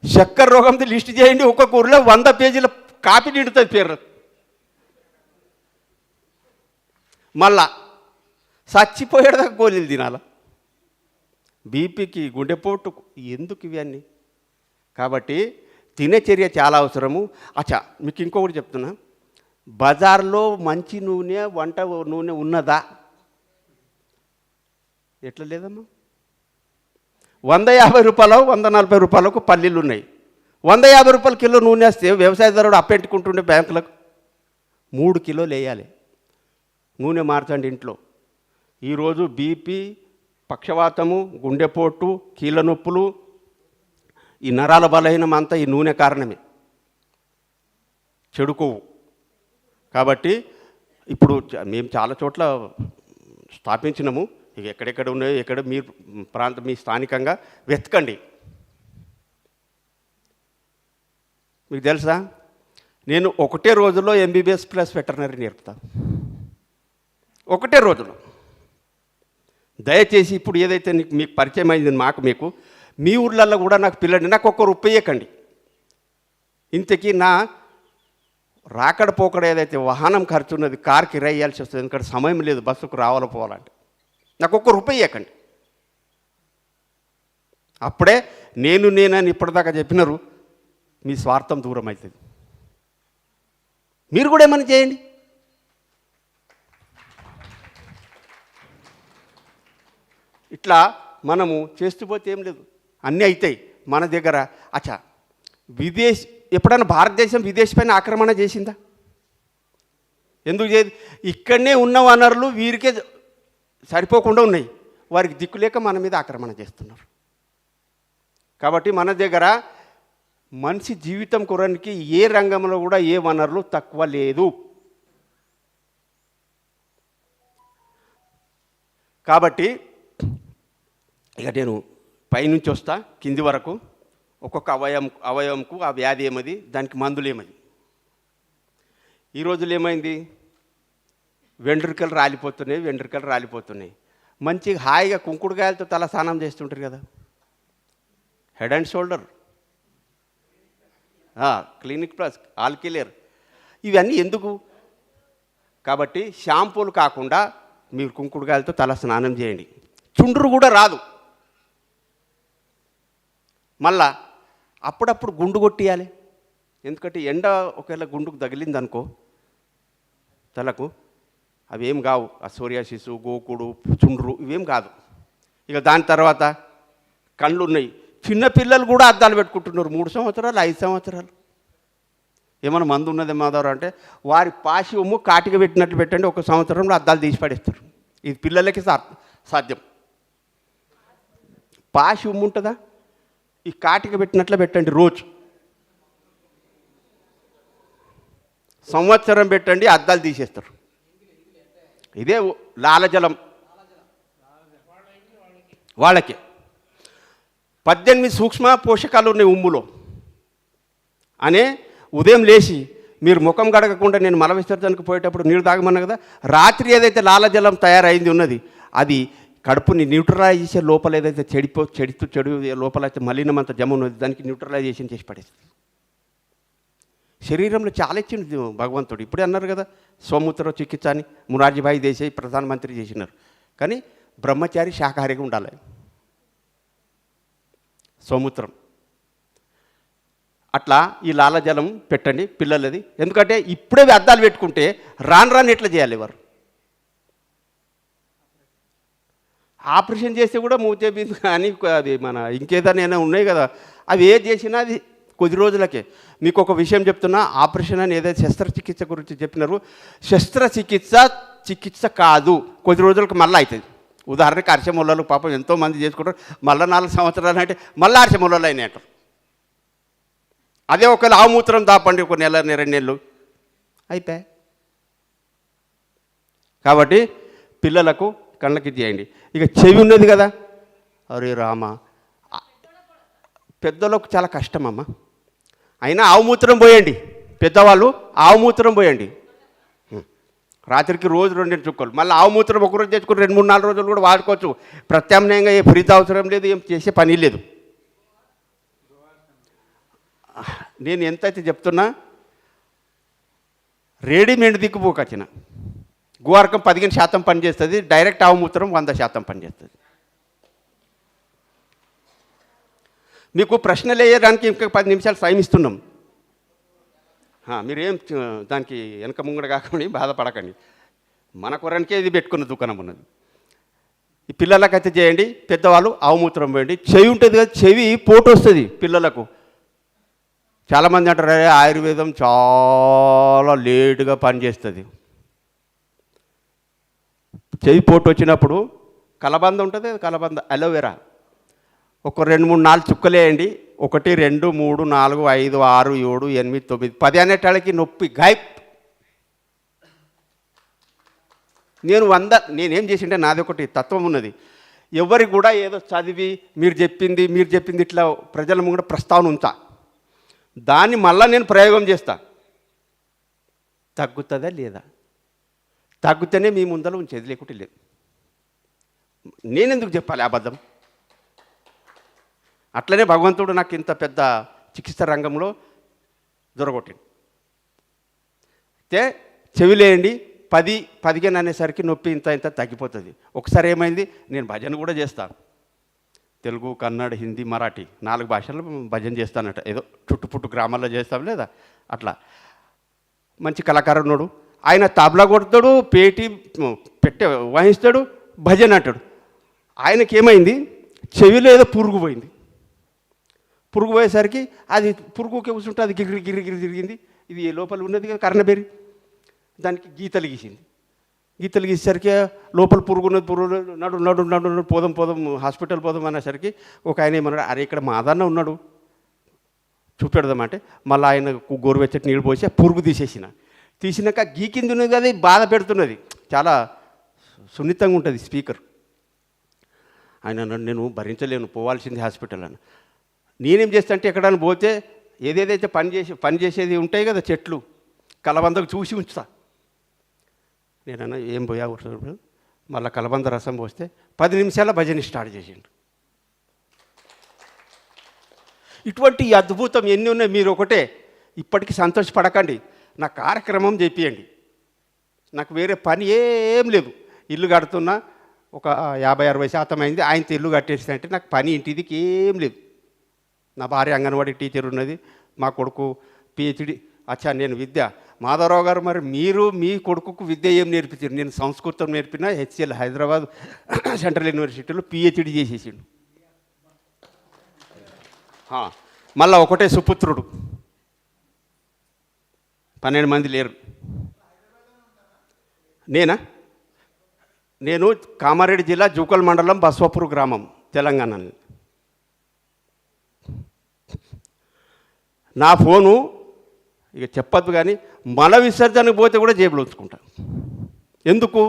చక్కెర రోగంతో లిస్ట్ చేయండి, ఒక్కొక్క ఊరిలో 100 పేజీల కాపీ నిండుతుంది పేరు. మళ్ళా చచ్చిపోయేదాకా గోళీలు తినాల, బీపీకి, గుండెపోటుకు, ఎందుకు ఇవన్నీ? కాబట్టి దినచర్య చాలా అవసరము. మీకు ఇంకొకటి చెప్తున్నా, బజార్లో మంచి నూనె, వంట నూనె ఉన్నదా? ఎట్లా లేదమ్మా. 150 రూపాయలు, 140 రూపాయలకు పల్లీలు ఉన్నాయి. 150 రూపాయల కిలో నూనె వస్తే వ్యవసాయదారుడు అప్పెట్టుకుంటుండే బ్యాంకులకు 3 కిలోలు వేయాలి. నూనె మార్చండి ఇంట్లో. ఈరోజు బీపీ, పక్షవాతము, గుండెపోటు, కీళ్ళ నొప్పులు, ఈ నరాల బలహీనం అంతా ఈ నూనె కారణమే, చెడు కొవ్వు. కాబట్టి ఇప్పుడు మేము చాలా చోట్ల స్థాపించినాము. ఇక ఎక్కడెక్కడ ఉన్నాయో, ఎక్కడ మీ ప్రాంతం, మీ స్థానికంగా వెతకండి. మీకు తెలుసా, నేను ఒకటే రోజులో MBBS ప్లస్ వెటర్నరీ నేర్పుతా, ఒకటే రోజులో. దయచేసి ఇప్పుడు ఏదైతే మీకు పరిచయం అయింది మీకు మీ ఊర్లలో కూడా నాకు పిల్లండి, నాకు ₹1 ఇవ్వకండి. ఇంతకీ నా రాకడ పోకడ ఏదైతే వాహనం ఖర్చు ఉన్నది, కార్ కిరాయి ఇవ్వాల్సి వస్తుంది, ఎందుకంటే సమయం లేదు బస్సుకు రావాలో పోవాలంటే. నాకు ₹1 ఇవ్వకండి. అప్పుడే నేనని ఇప్పటిదాకా చెప్పినారు, మీ స్వార్థం దూరం అవుతుంది. మీరు కూడా ఏమైనా చేయండి. ఇట్లా మనము చేస్తూ పోతే ఏం లేదు, అన్నీ అవుతాయి మన దగ్గర. ఎప్పుడైనా భారతదేశం విదేశీ పైన ఆక్రమణ చేసిందా? ఎందుకు చేయదు? ఇక్కడనే ఉన్న వనరులు వీరికే సరిపోకుండా ఉన్నాయి. వారికి దిక్కులేక మన మీద ఆక్రమణ చేస్తున్నారు. కాబట్టి మన దగ్గర మనిషి జీవితం కొరనికి ఏ రంగంలో కూడా ఏ వనరులు తక్కువ లేదు. కాబట్టి ఇక నేను పైనుంచి వస్తా కింది వరకు ఒక్కొక్క అవయవంకు ఆ వ్యాధి ఏమది, దానికి మందులు ఏమది. ఈ రోజులు ఏమైంది, వెంట్రుకలు రాలిపోతున్నాయి. మంచిగా హాయిగా కుంకుడుకాయలతో తల స్నానం చేస్తుంటారు కదా, head and shoulder, clinic plus, all clear, ఇవన్నీ ఎందుకు? కాబట్టి షాంపూలు కాకుండా మీరు కుంకుడుకాయలతో తల స్నానం చేయండి. చుండ్రు కూడా రాదు. మళ్ళా అప్పుడప్పుడు గుండు కొట్టియాలి. ఎందుకంటే ఎండ ఒకవేళ గుండుకు తగిలిందనుకో తలకు, అవేం కావు. ఆ సోరియాసిస్, గోకుడు, చుండ్రు ఇవేం కాదు. ఇక దాని తర్వాత కళ్ళు ఉన్నాయి. చిన్నపిల్లలు కూడా అద్దాలు పెట్టుకుంటున్నారు. 3 సంవత్సరాలు 5 సంవత్సరాలు. ఏమైనా మందు ఉన్నది మాధవరావు అంటే వారి పాసి ఉమ్ము కాటికి పెట్టినట్లు పెట్టండి, 1 సంవత్సరంలో అద్దాలు తీసి పడేస్తారు. ఇది పిల్లలకి సాధ్యం. పాసి ఉమ్ము ఉంటుందా, ఈ కాటికి పెట్టినట్లు పెట్టండి, రోజు సంవత్సరం పెట్టండి, అద్దాలు తీసేస్తారు. ఇదే లాలజలం వాళ్ళకి. 18 సూక్ష్మ పోషకాలు ఉన్నాయి ఉమ్ములో అనే. ఉదయం లేచి మీరు ముఖం గడగకుండా నేను మల విసర్జనకు పోయేటప్పుడు నీళ్ళు తాగమన్నా కదా, రాత్రి ఏదైతే లాలజలం తయారైంది ఉన్నది అది కడుపుని న్యూట్రలైజ్ చేసే లోపల ఏదైతే చెడు లోపల అయితే మలినమంత జమ ఉన్నది దానికి న్యూట్రలైజేషన్ చేసి పడేస్తుంది. శరీరంలో చాలా ఇచ్చింది భగవంతుడు. ఇప్పుడే అన్నారు కదా సోమూత్ర చికిత్స అని మురార్జీభాయ్ దేశాయ్ ప్రధానమంత్రి చేసినారు. కానీ బ్రహ్మచారి శాకాహారిగా ఉండాలి. సోమూత్రం అట్లా ఈ లాలజలం పెట్టండి పిల్లలది. ఎందుకంటే ఇప్పుడే అద్దాలు పెట్టుకుంటే రాను ఎట్లా చేయాలి వారు? ఆపరేషన్ చేస్తే కూడా మూతేబిందు కానీ అది మన ఇంకేదైనా ఉన్నాయి కదా, అవి ఏది చేసినా అది కొద్ది రోజులకే. మీకు ఒక విషయం చెప్తున్నా, ఆపరేషన్ అని ఏదైతే శస్త్రచికిత్స గురించి చెప్పినారు, చికిత్స కాదు, కొద్ది రోజులకు మళ్ళీ అవుతుంది. ఉదాహరణకి అర్చమూలలు పాపం ఎంతోమంది చేసుకుంటారు, మళ్ళీ 4 సంవత్సరాలు అంటే మళ్ళీ అర్చమూలలు అయినాయి అంటారు. అదే ఒకవేళ ఆవుమూత్రం దాపండి 1 నెల 2 నెలలు అయిపోయాయి. కాబట్టి పిల్లలకు కళ్ళకి చేయండి. ఇక చెవి ఉన్నది కదా, అరే రామ, పెద్దలకు చాలా కష్టం అమ్మ. అయినా ఆవుమూత్రం పోయండి, పెద్దవాళ్ళు ఆవుమూత్రం పోయండి. రాత్రికి రోజు 2 చుక్కలు. మళ్ళీ ఆవుమూత్రం ఒకరోజు తెచ్చుకుని 2, 3, 4 రోజులు కూడా వాడుకోవచ్చు. ప్రత్యామ్నాయంగా ఏ ఫ్రీజ్ అవసరం లేదు, ఏం చేసే పని లేదు. నేను ఎంతైతే చెప్తున్నా, రెడీమేడ్ దిక్కుపోకొచ్చిన గువారకం 15% పనిచేస్తుంది, డైరెక్ట్ ఆవుమూత్రం 100% పనిచేస్తుంది. మీకు ప్రశ్నలు వేయడానికి ఇంకా 10 నిమిషాలు టైం ఇస్తున్నాం. మీరేం దానికి వెనక ముంగడ కాకుండా బాధపడకండి. మన కొరనికే ఇది పెట్టుకున్న దుకాణం ఉన్నది. ఈ పిల్లలకైతే చేయండి, పెద్దవాళ్ళు ఆవుమూత్రం పోయండి. చెవి ఉంటుంది కదా, చెవి పోటు వస్తుంది పిల్లలకు. చాలామంది అంటారు ఆయుర్వేదం చాలా లేటుగా పనిచేస్తుంది. చెవి పోటు వచ్చినప్పుడు కలబంద ఉంటుంది, కలబంద అలోవెరా ఒక 2, 3, 4 చుక్కలు వేయండి. 1, 2, 3, 4, 5, 6, 7, 8, 9, 10 అనేటాళ్ళకి నొప్పి గాయప్. నేనేం చేసింటే నాది ఒకటి తత్వం ఉన్నది. ఎవరికి కూడా ఏదో చదివి మీరు చెప్పింది ఇట్లా ప్రజల ముందు ప్రస్తావన ఉంచా, దాన్ని మళ్ళీ నేను ప్రయోగం చేస్తా. తగ్గుతుందా లేదా? తగ్గుతూనే మీ ముందర ఉంచేది, లేకుంటే లేదు. నేనెందుకు చెప్పాలి అబద్ధం? అట్లనే భగవంతుడు నాకు ఇంత పెద్ద చికిత్స రంగంలో దొరకొట్టింది. అయితే చెవిలేయండి, 10-15 అనేసరికి నొప్పి ఇంత తగ్గిపోతుంది. ఒకసారి ఏమైంది, నేను భజన కూడా చేస్తాను. తెలుగు, కన్నడ, హిందీ, మరాఠీ 4 భాషల్లో భజన చేస్తానట. ఏదో చుట్టుపుట్టు గ్రామాల్లో చేస్తాం లేదా అట్లా. మంచి కళాకారుడు ఆయన, తబలా కొడతాడు, పెట్టే వాయిస్తాడు, భజన అంటాడు. ఆయనకి ఏమైంది, చెవిలో ఏదో పురుగు పోయింది. పురుగు పోయేసరికి అది పురుగుకి కూర్చుంటే అది గిరి తిరిగింది. ఇది లోపల ఉన్నది కదా కర్ణబేరి, దానికి గీతలు గీసింది. గీతలు గీసేసరికి లోపల పురుగున్నది పురుగు నడు నడు నడు నడు పోదాం పోదాం హాస్పిటల్ పోదాం అనేసరికి ఒక ఆయన ఏమన్నాడు, అరే ఇక్కడ మాదన్న ఉన్నాడు చూపెడదామంటే మళ్ళీ ఆయన గోరువెచ్చటి నీళ్ళు పోసి పురుగు తీసినాక గీకింది ఉన్నది కదా బాధ పెడుతున్నది, చాలా సున్నితంగా ఉంటుంది స్పీకర్. ఆయన అన్నాడు, నేను భరించలేను, పోవాల్సింది హాస్పిటల్ అని. నేనేం చేస్తా అంటే ఎక్కడైనా పోతే ఏదేదైతే పని చేసేది ఉంటాయి కదా చెట్లు, కలబందకు చూసి ఉంచుతా. నేనన్నా ఏం పోయా మళ్ళీ కలబంద రసం పోస్తే 10 నిమిషాల భజన స్టార్ట్ చేసిండు. ఇటువంటి అద్భుతం ఎన్ని ఉన్నాయి. మీరు ఒకటే ఇప్పటికీ సంతోషపడకండి, నా కార్యక్రమం చెప్పియండి. నాకు వేరే పని ఏం లేదు, ఇల్లు కడుతున్నా ఒక 50-60% అయింది, ఆయనతో ఇల్లు కట్టేసి అంటే నాకు పని ఇంటిదికి ఏం లేదు. నా భార్య అంగన్వాడీ టీచర్ ఉన్నది, మా కొడుకు పిహెచ్డి. అచ్చా నేను విద్య, మాధవరావు గారు మరి మీరు మీ కొడుకుకు విద్య ఏం నేర్పించారు? నేను సంస్కృతం నేర్పిన, హెచ్సిఎల్ హైదరాబాద్ సెంట్రల్ యూనివర్సిటీలో పిహెచ్డి చేసేసిండు. మళ్ళా ఒకటే సుపుత్రుడు, 12 మంది లేరు. నేను కామారెడ్డి జిల్లా జూకల్ మండలం బస్వాపూర్ గ్రామం, తెలంగాణ. నా ఫోను ఇక చెప్పద్దు కానీ మల విసర్జనకు పోతే కూడా జేబులో ఉంచుకుంటా. ఎందుకు?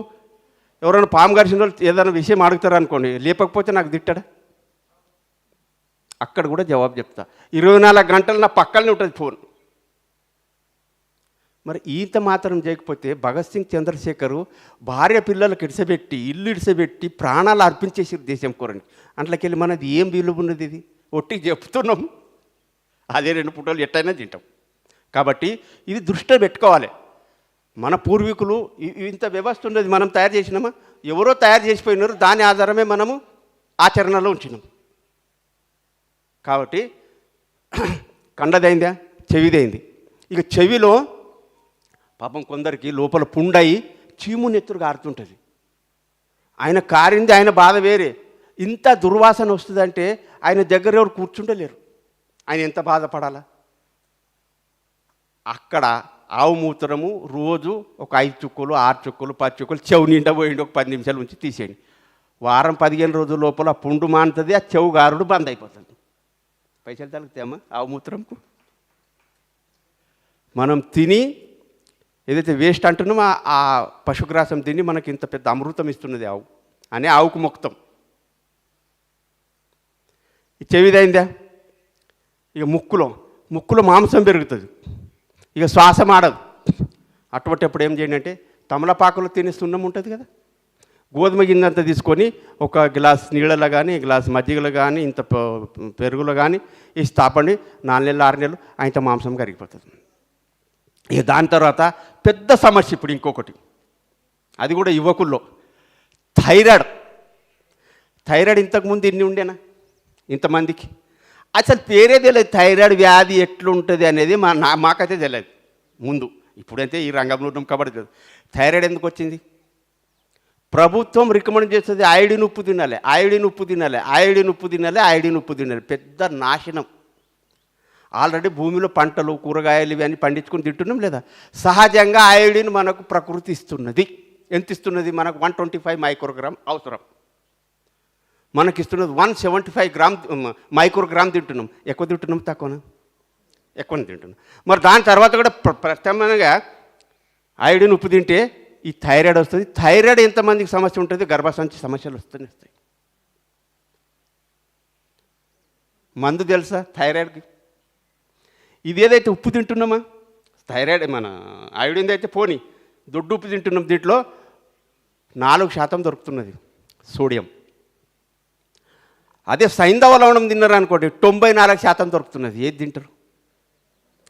ఎవరైనా పాము గడిచిన వాళ్ళు ఏదైనా విషయం అడుగుతారు అనుకోండి, లేపకపోతే నాకు తిట్టాడా? అక్కడ కూడా జవాబు చెప్తా. 24 గంటలు నా పక్కనే ఉంటుంది ఫోన్. మరి ఈత మాత్రం చేయకపోతే భగత్ సింగ్ చంద్రశేఖరు భార్య పిల్లలకు ఇడిసబెట్టి ఇల్లు ఇడిసబెట్టి ప్రాణాలు అర్పించేసారు దేశం కోరని. అంట్లోకెళ్ళి మనది ఏం విలువ ఉన్నది? ఇది ఒట్టి చెప్తున్నాం, అదే 2 పూటలు ఎట్టయినా తింటాం. కాబట్టి ఇది దృష్టిలో పెట్టుకోవాలి. మన పూర్వీకులు ఇంత వ్యవస్థ ఉన్నది, మనం తయారు చేసినామా? ఎవరో తయారు చేసిపోయినారు, దాని ఆధారమే మనము ఆచరణలో ఉంచినాం. కాబట్టి కండదైందా, చెవిదైంది. ఇక చెవిలో పాపం కొందరికి లోపల పుండయి చీము నెత్తురు కారుతుంటుంది. ఆయన కారింది ఆయన బాధ వేరే. ఇంత దుర్వాసన వస్తుందంటే ఆయన దగ్గర ఎవరు కూర్చుంటలేరు, ఆయన ఎంత బాధపడాలా? అక్కడ ఆవు మూత్రము రోజు ఒక 5 చుక్కలు 6 చుక్కలు 10 చుక్కలు చెవు నిండా పోయిండి, ఒక 10 నిమిషాల నుంచి తీసేయండి. వారం 15 రోజుల లోపల పుండు మానుతుంది, ఆ చెవు గారుడు బంద్ అయిపోతుంది. పైసలు తగ్గుతాయమ్మా ఆవు మూత్రంకు. మనం తిని ఏదైతే వేస్ట్ అంటున్నామో ఆ పశుగ్రాసం తిని మనకి ఇంత పెద్ద అమృతం ఇస్తున్నది ఆవు అని ఆవుకు మొక్తం. ఈ చెవిదైందా? ఇక ముక్కులో మాంసం పెరుగుతుంది, ఇక శ్వాసం ఆడదు. అటువంటిప్పుడు ఏం చేయండి అంటే తమలపాకులు తినే సున్నం ఉంటుంది కదా, గోధుమ గింజంతా తీసుకొని ఒక గ్లాస్ నీళ్ళలో కానీ గ్లాస్ మజ్జిగలో కానీ ఇంత పెరుగులో కానీ వేసి తాపండి. 4 నెలలు 6 నెలలు ఆయనతో మాంసం కరిగిపోతుంది. ఇక దాని తర్వాత పెద్ద సమస్య ఇప్పుడు ఇంకొకటి, అది కూడా యువకుల్లో థైరాయిడ్. ఇంతకుముందు ఇన్ని ఉండేనా ఇంతమందికి? అసలు పేరే తెలియదు థైరాయిడ్ వ్యాధి ఎట్లుంటుంది అనేది మాకైతే తెలియదు ముందు. ఇప్పుడైతే ఈ రంగంలో ఉన్నాం కాబట్టి తెలియదు. థైరాయిడ్ ఎందుకు వచ్చింది? ప్రభుత్వం రికమెండ్ చేస్తుంది ఐడిన్ ఉప్పు తినాలి, పెద్ద నాశనం. ఆల్రెడీ భూమిలో పంటలు కూరగాయలు ఇవన్నీ పండించుకొని తింటున్నాం లేదా? సహజంగా ఐడిన్ మనకు ప్రకృతి ఇస్తున్నది. ఎంత ఇస్తున్నది? మనకు 125 మైక్రోగ్రామ్ అవసరం, మనకి ఇస్తున్నది 175 మైక్రోగ్రామ్ తింటున్నాం. ఎక్కువ తింటున్నాం తక్కువనా? ఎక్కువనే తింటున్నాం. మరి దాని తర్వాత కూడా ప్రత్యామ్నాయంగా ఐడిన్ ఉప్పు తింటే ఈ థైరాయిడ్ వస్తుంది. థైరాయిడ్ ఎంతమందికి సమస్య ఉంటుంది? గర్భసంచి సమస్యలు వస్తాయి. మందు తెలుసా థైరాయిడ్కి? ఇది ఏదైతే ఉప్పు తింటున్నామా థైరాయిడ్ మన ఐడిన్ అయితే పోనీ దొడ్డు ఉప్పు తింటున్నాం, దీంట్లో 4% దొరుకుతున్నది సోడియం. అదే సైంధవ లవణం తిన్నారు అనుకోండి 94% దొరుకుతున్నది. ఏది తింటారు?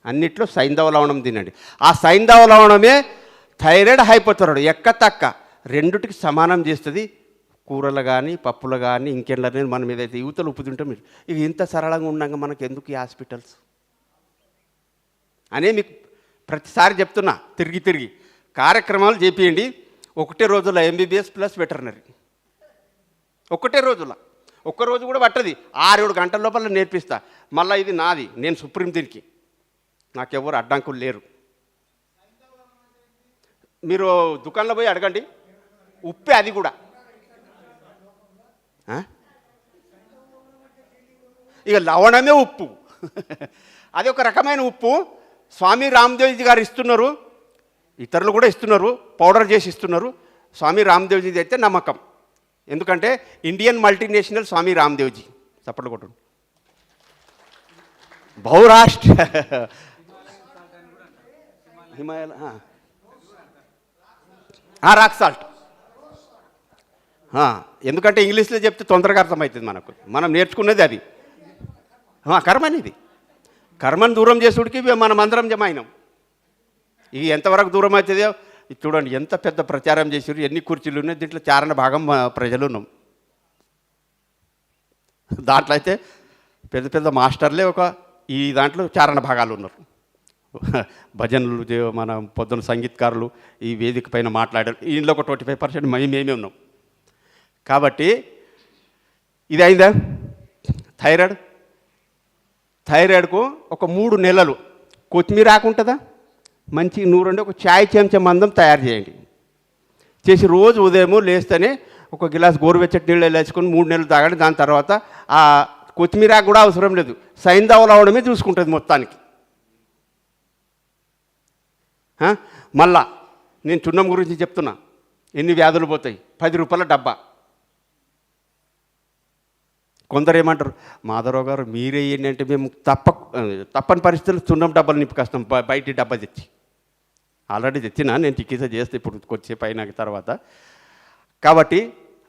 అన్నిట్లో సైంధవ లవణం తినండి. ఆ సైంధవ లవణమే థైరాయిడ్ హైపోథైరాయిడ్ ఎక్కతక్క రెండుటికి సమానం చేస్తుంది. కూరలు కానీ పప్పులు కానీ ఇంకెళ్ళని మనం ఏదైతే యువతలు ఉప్పు తింటాం. ఇక ఇంత సరళంగా ఉండగా మనకు ఎందుకు ఈ హాస్పిటల్స్ అనే మీకు ప్రతిసారి చెప్తున్నా. తిరిగి కార్యక్రమాలు చేపియండి. ఒకటే రోజులో MBBS ప్లస్ వెటర్నరీ, ఒకటే రోజులో. ఒక్క రోజు కూడా పట్టది, 6-7 గంటల లోపల నేర్పిస్తా. మళ్ళీ ఇది నాది, నేను సుప్రీం దీనికి, నాకెవరు అడ్డంకులు లేరు. మీరు దుకాణంలో పోయి అడగండి, ఉప్పే అది కూడా. ఇక లవణమే ఉప్పు. అది ఒక రకమైన ఉప్పు. స్వామి రామ్దేవ్జీ గారు ఇస్తున్నారు, ఇతరులు కూడా ఇస్తున్నారు, పౌడర్ చేసి ఇస్తున్నారు. స్వామి రామ్దేవ్జీది అయితే నమ్మకం. ఎందుకంటే ఇండియన్ మల్టీనేషనల్ స్వామి రామ్దేవ్జీ. చప్పట్లు కొట్టు. బహురాష్ట్ర హిమాలయ రాక్ సాల్ట్. ఎందుకంటే ఇంగ్లీష్లో చెప్తే తొందరగా అర్థమవుతుంది మనకు. మనం నేర్చుకున్నది అది. కర్మనిది. కర్మను దూరం చేసుడికి మనం అందరం జమ అయినాం. ఇది ఎంతవరకు దూరం అవుతుందో చూడండి. ఎంత పెద్ద ప్రచారం చేసారు, ఎన్ని కుర్చీలు ఉన్నాయి. దీంట్లో చారణ భాగం ప్రజలు ఉన్నాం. దాంట్లో అయితే పెద్ద పెద్ద మాస్టర్లే ఈ దాంట్లో చారణ భాగాలు ఉన్నారు. భజనలు, మన పొద్దున సంగీతకారులు, ఈ వేదిక పైన మాట్లాడారు. ఇందులో ఒక 25% మేమే ఉన్నాం. కాబట్టి ఇది అయిందా? థైరాయిడ్కు ఒక 3 నెలలు కొత్తిమీర ఆకుంటుందా మంచి నూరండి ఒక చాయ్ చెంచా మందం తయారు చేయండి. చేసి రోజు ఉదయం లేస్తేనే ఒక గిలాస్ గోరువెచ్చటి నీళ్ళు వేసుకొని 3 నెలలు తాగండి. దాని తర్వాత ఆ కొత్తిమీర కూడా అవసరం లేదు, సైంధవులు అవడమే చూసుకుంటుంది మొత్తానికి. మళ్ళా నేను చున్నం గురించి చెప్తున్నా. ఎన్ని వ్యాధులు పోతాయి. 10 రూపాయల డబ్బా. కొందరు ఏమంటారు, మాధవరావు గారు మీరే ఏంటంటే మేము తప్పని పరిస్థితుల్లో చున్నం డబ్బాలు నింపుకొస్తాం బయట డబ్బా తెచ్చి. ఆల్రెడీ తెచ్చినా నేను చికిత్స చేస్తే ఇప్పుడు కొద్దిసేపు అయిన తర్వాత. కాబట్టి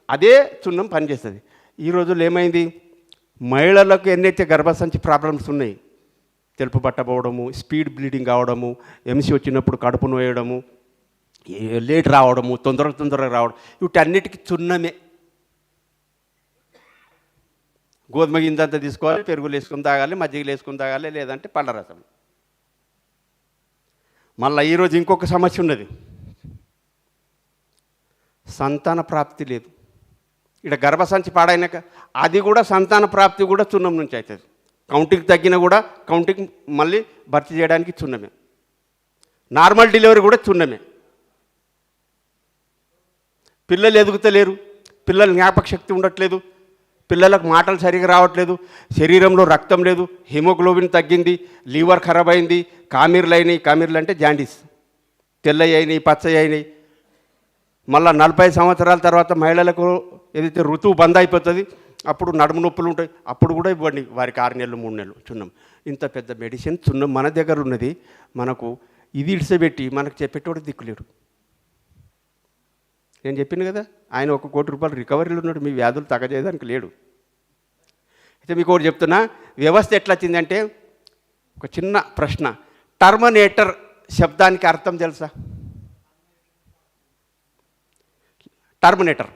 అదే చున్నం పనిచేస్తుంది. ఈ రోజుల్లో ఏమైంది, మహిళలకు ఎన్నైతే గర్భసంచి ప్రాబ్లమ్స్ ఉన్నాయి, తెలుపు పట్టబోవడము, స్పీడ్ బ్లీడింగ్ కావడము, ఎంసీ వచ్చినప్పుడు కడుపు నోయడము, లేట్ రావడము, తొందరగా రావడం, వీటన్నిటికీ చున్నమే. గోధుమ గింజంతా తీసుకోవాలి, పెరుగులు వేసుకుని తాగాలి, మజ్జిగలు వేసుకుని తాగాలి, లేదంటే పండ్ల రసం. మళ్ళీ ఈరోజు ఇంకొక సమస్య ఉన్నది, సంతాన ప్రాప్తి లేదు. ఇక్కడ గర్భసంచి పాడైనాక అది కూడా సంతాన ప్రాప్తి కూడా చున్నం నుంచి అవుతుంది. కౌంటింగ్ తగ్గినా కూడా కౌంటింగ్ మళ్ళీ భర్తీ చేయడానికి చున్నమే. నార్మల్ డెలివరీ కూడా చున్నమే. పిల్లలు ఎదుగుతలేరు, పిల్లల జ్ఞాపక శక్తి ఉండట్లేదు, పిల్లలకు మాటలు సరిగా రావట్లేదు, శరీరంలో రక్తం లేదు, హిమోగ్లోబిన్ తగ్గింది, లివర్ ఖరాబ్ అయింది, కామీర్లు అయినాయి. కామీర్లు అంటే జాండీస్, తెల్లయి అయినాయి, పచ్చయి అయినాయి. మళ్ళీ 40 సంవత్సరాల తర్వాత మహిళలకు ఏదైతే ఋతువు బంద్ అయిపోతుంది, అప్పుడు నడుము నొప్పులు ఉంటాయి. అప్పుడు కూడా ఇవ్వండి వారికి 6 నెలలు 3 నెలలు చున్నం. ఇంత పెద్ద మెడిసిన్ చున్నం మన దగ్గర ఉన్నది. మనకు ఇది ఇడిసబెట్టి మనకు చెప్పేటోడు దిక్కులేడు. నేను చెప్పాను కదా, ఆయన 1 కోటి రూపాయలు రికవరీలు ఉన్నాడు, మీ వ్యాధులు తగ్గజేయడానికి లేడు. అయితే మీకు ఒకటి చెప్తున్నా, వ్యవస్థ ఎట్లా వచ్చిందంటే, ఒక చిన్న ప్రశ్న, టర్మినేటర్ శబ్దానికి అర్థం తెలుసా? టర్మినేటర్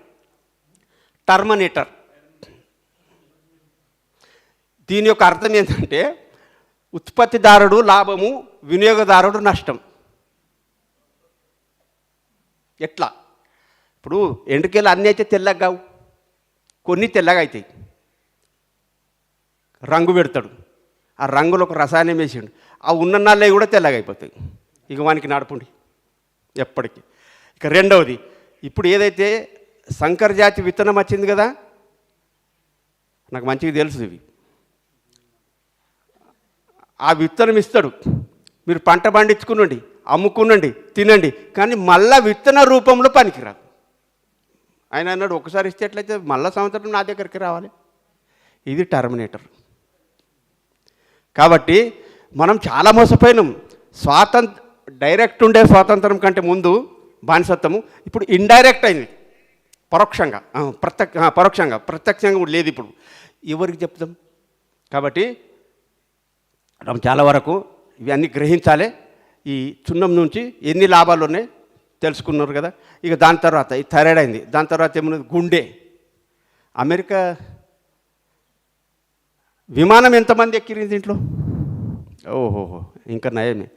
దీని యొక్క అర్థం ఏంటంటే, ఉత్పత్తిదారుడు లాభము, వినియోగదారుడు నష్టం. ఎట్లా? ఇప్పుడు ఎండుకెళ్ళి అన్నీ అయితే తెల్లగా కావు, కొన్ని తెల్లగా అవుతాయి. రంగు పెడతాడు, ఆ రంగులో ఒక రసాయనం వేసిండు, ఆ ఉన్న నల్లవి కూడా తెల్లగా అయిపోతాయి. ఇక వానికి నడపండి ఎప్పటికీ. ఇక రెండవది, ఇప్పుడు ఏదైతే సంకర జాతి విత్తనం వచ్చింది కదా, నాకు మంచిగా తెలుసు ఇవి. ఆ విత్తనం ఇస్తాడు, మీరు పంట పండించుకునండి, అమ్ముకునండి, తినండి, కానీ మళ్ళా విత్తన రూపంలో పనికిరాదు. ఆయన అన్నాడు, ఒకసారి ఇస్తే ఎట్లయితే మళ్ళా సంవత్సరం నా దగ్గరికి రావాలి. ఇది టర్మినేటర్. కాబట్టి మనం చాలా మోసపోయినాం. డైరెక్ట్ ఉండే స్వాతంత్రం కంటే ముందు బానిసత్వము, ఇప్పుడు ఇండైరెక్ట్ అయింది, పరోక్షంగా. ప్రత్యక్షంగా లేదు. ఇప్పుడు ఎవరికి చెప్తాం? కాబట్టి మనం చాలా వరకు ఇవన్నీ గ్రహించాలి. ఈ చున్నం నుంచి ఎన్ని లాభాలు ఉన్నాయి తెలుసుకున్నారు కదా. ఇక దాని తర్వాత ఈ థైరాయిడ్ అయింది. దాని తర్వాత ఏమన్నది, గుండె. అమెరికా విమానం ఎంతమంది ఎక్కిరింది దీంట్లో? ఓహోహో, ఇంకా నయమే.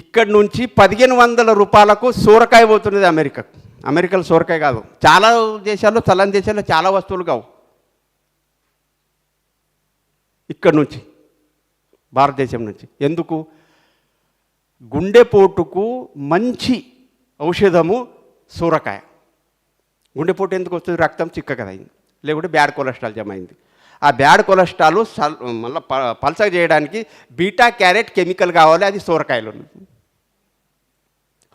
ఇక్కడి నుంచి 1500 రూపాయలకు సూరకాయ పోతున్నది అమెరికాకు. అమెరికాలో సూరకాయ కాదు, చాలా దేశాల్లో, చల్లని దేశాల్లో చాలా వస్తువులు కావు. ఇక్కడి నుంచి, భారతదేశం నుంచి. ఎందుకు? గుండెపోటుకు మంచి ఔషధము సూరకాయ. గుండెపోటు ఎందుకు వస్తుంది? రక్తం చిక్కగా అయింది, లేకుంటే బ్యాడ్ కొలెస్ట్రాల్ జమ అయింది. ఆ బ్యాడ్ కొలెస్ట్రాల్ మళ్ళీ పల్సగ చేయడానికి బీటా క్యారెట్ కెమికల్ కావాలి, అది సూరకాయలు.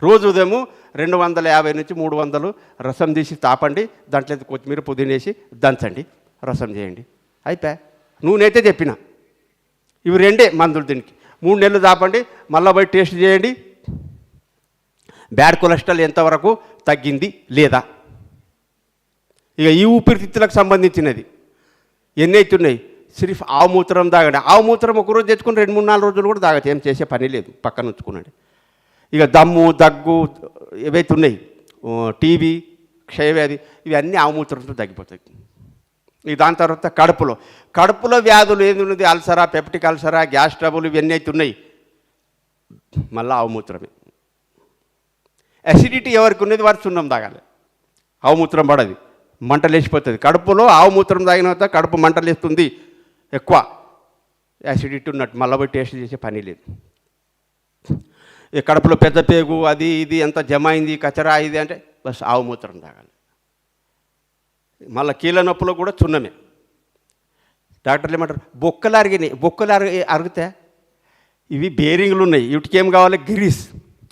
రోజు ఉదయం 250 నుంచి 300 రసం తీసి తాపండి, దాంట్లో కొత్తిమీర పుదీనేసి దంచండి, రసం చేయండి, అయిపోయా. నూనెైతే చెప్పిన ఇవి 2 మందులు. దీనికి 3 నెలలు తాపండి, మళ్ళీ పోయి టేస్ట్ చేయండి బ్యాడ్ కొలెస్ట్రాల్ ఎంతవరకు తగ్గింది లేదా. ఇక ఈ ఊపిరితిత్తులకు సంబంధించినది ఎన్ని అవుతున్నాయి? సిర్ఫ్ ఆవు మూత్రం తాగండి. ఆవు మూత్రం ఒకరోజు తెచ్చుకుని 2-3-4 రోజులు కూడా తాగచ్చు, ఏం చేసే పని లేదు, పక్కన ఉంచుకున్నాడు. ఇక దమ్ము దగ్గు ఏవైతే ఉన్నాయి, టీబీ క్షయవ్యాధి, ఇవన్నీ ఆవు మూత్రంతో తగ్గిపోతాయి. ఇక దాని తర్వాత కడుపులో వ్యాధులు ఏది ఉన్నది, అల్సరా, పెప్టిక్ అల్సరా, గ్యాస్ ట్రబుల్, ఇవన్నీ అయితే ఉన్నాయి, మళ్ళీ ఆవు మూత్రమే. అసిడిటీ ఎవరికి ఉన్నది వారు సున్నం తాగాలి, ఆవు మూత్రం పడది, మంటలు వేసిపోతుంది. కడుపులో ఆవు మూత్రం తాగిన తర్వాత కడుపు మంటలు వేస్తుంది, ఎక్కువ యాసిడిటీ ఉన్నట్టు, మళ్ళీ పోయి టేస్ట్ చేసే పని లేదు. ఈ కడుపులో పెద్ద పేగు అది ఇది ఎంత జమ అయింది, కచరా ఇది అంటే బస్ ఆవు మూత్రం తాగాలి. మళ్ళీ కీళ్ళ నొప్పులో కూడా చున్నమే. డాక్టర్లు ఏమంటారు? బొక్కలు అరిగినాయి. బొక్కలు అరిగితే ఇవి బేరింగ్లు ఉన్నాయి, వీటికి ఏం కావాలి? గ్రీస్,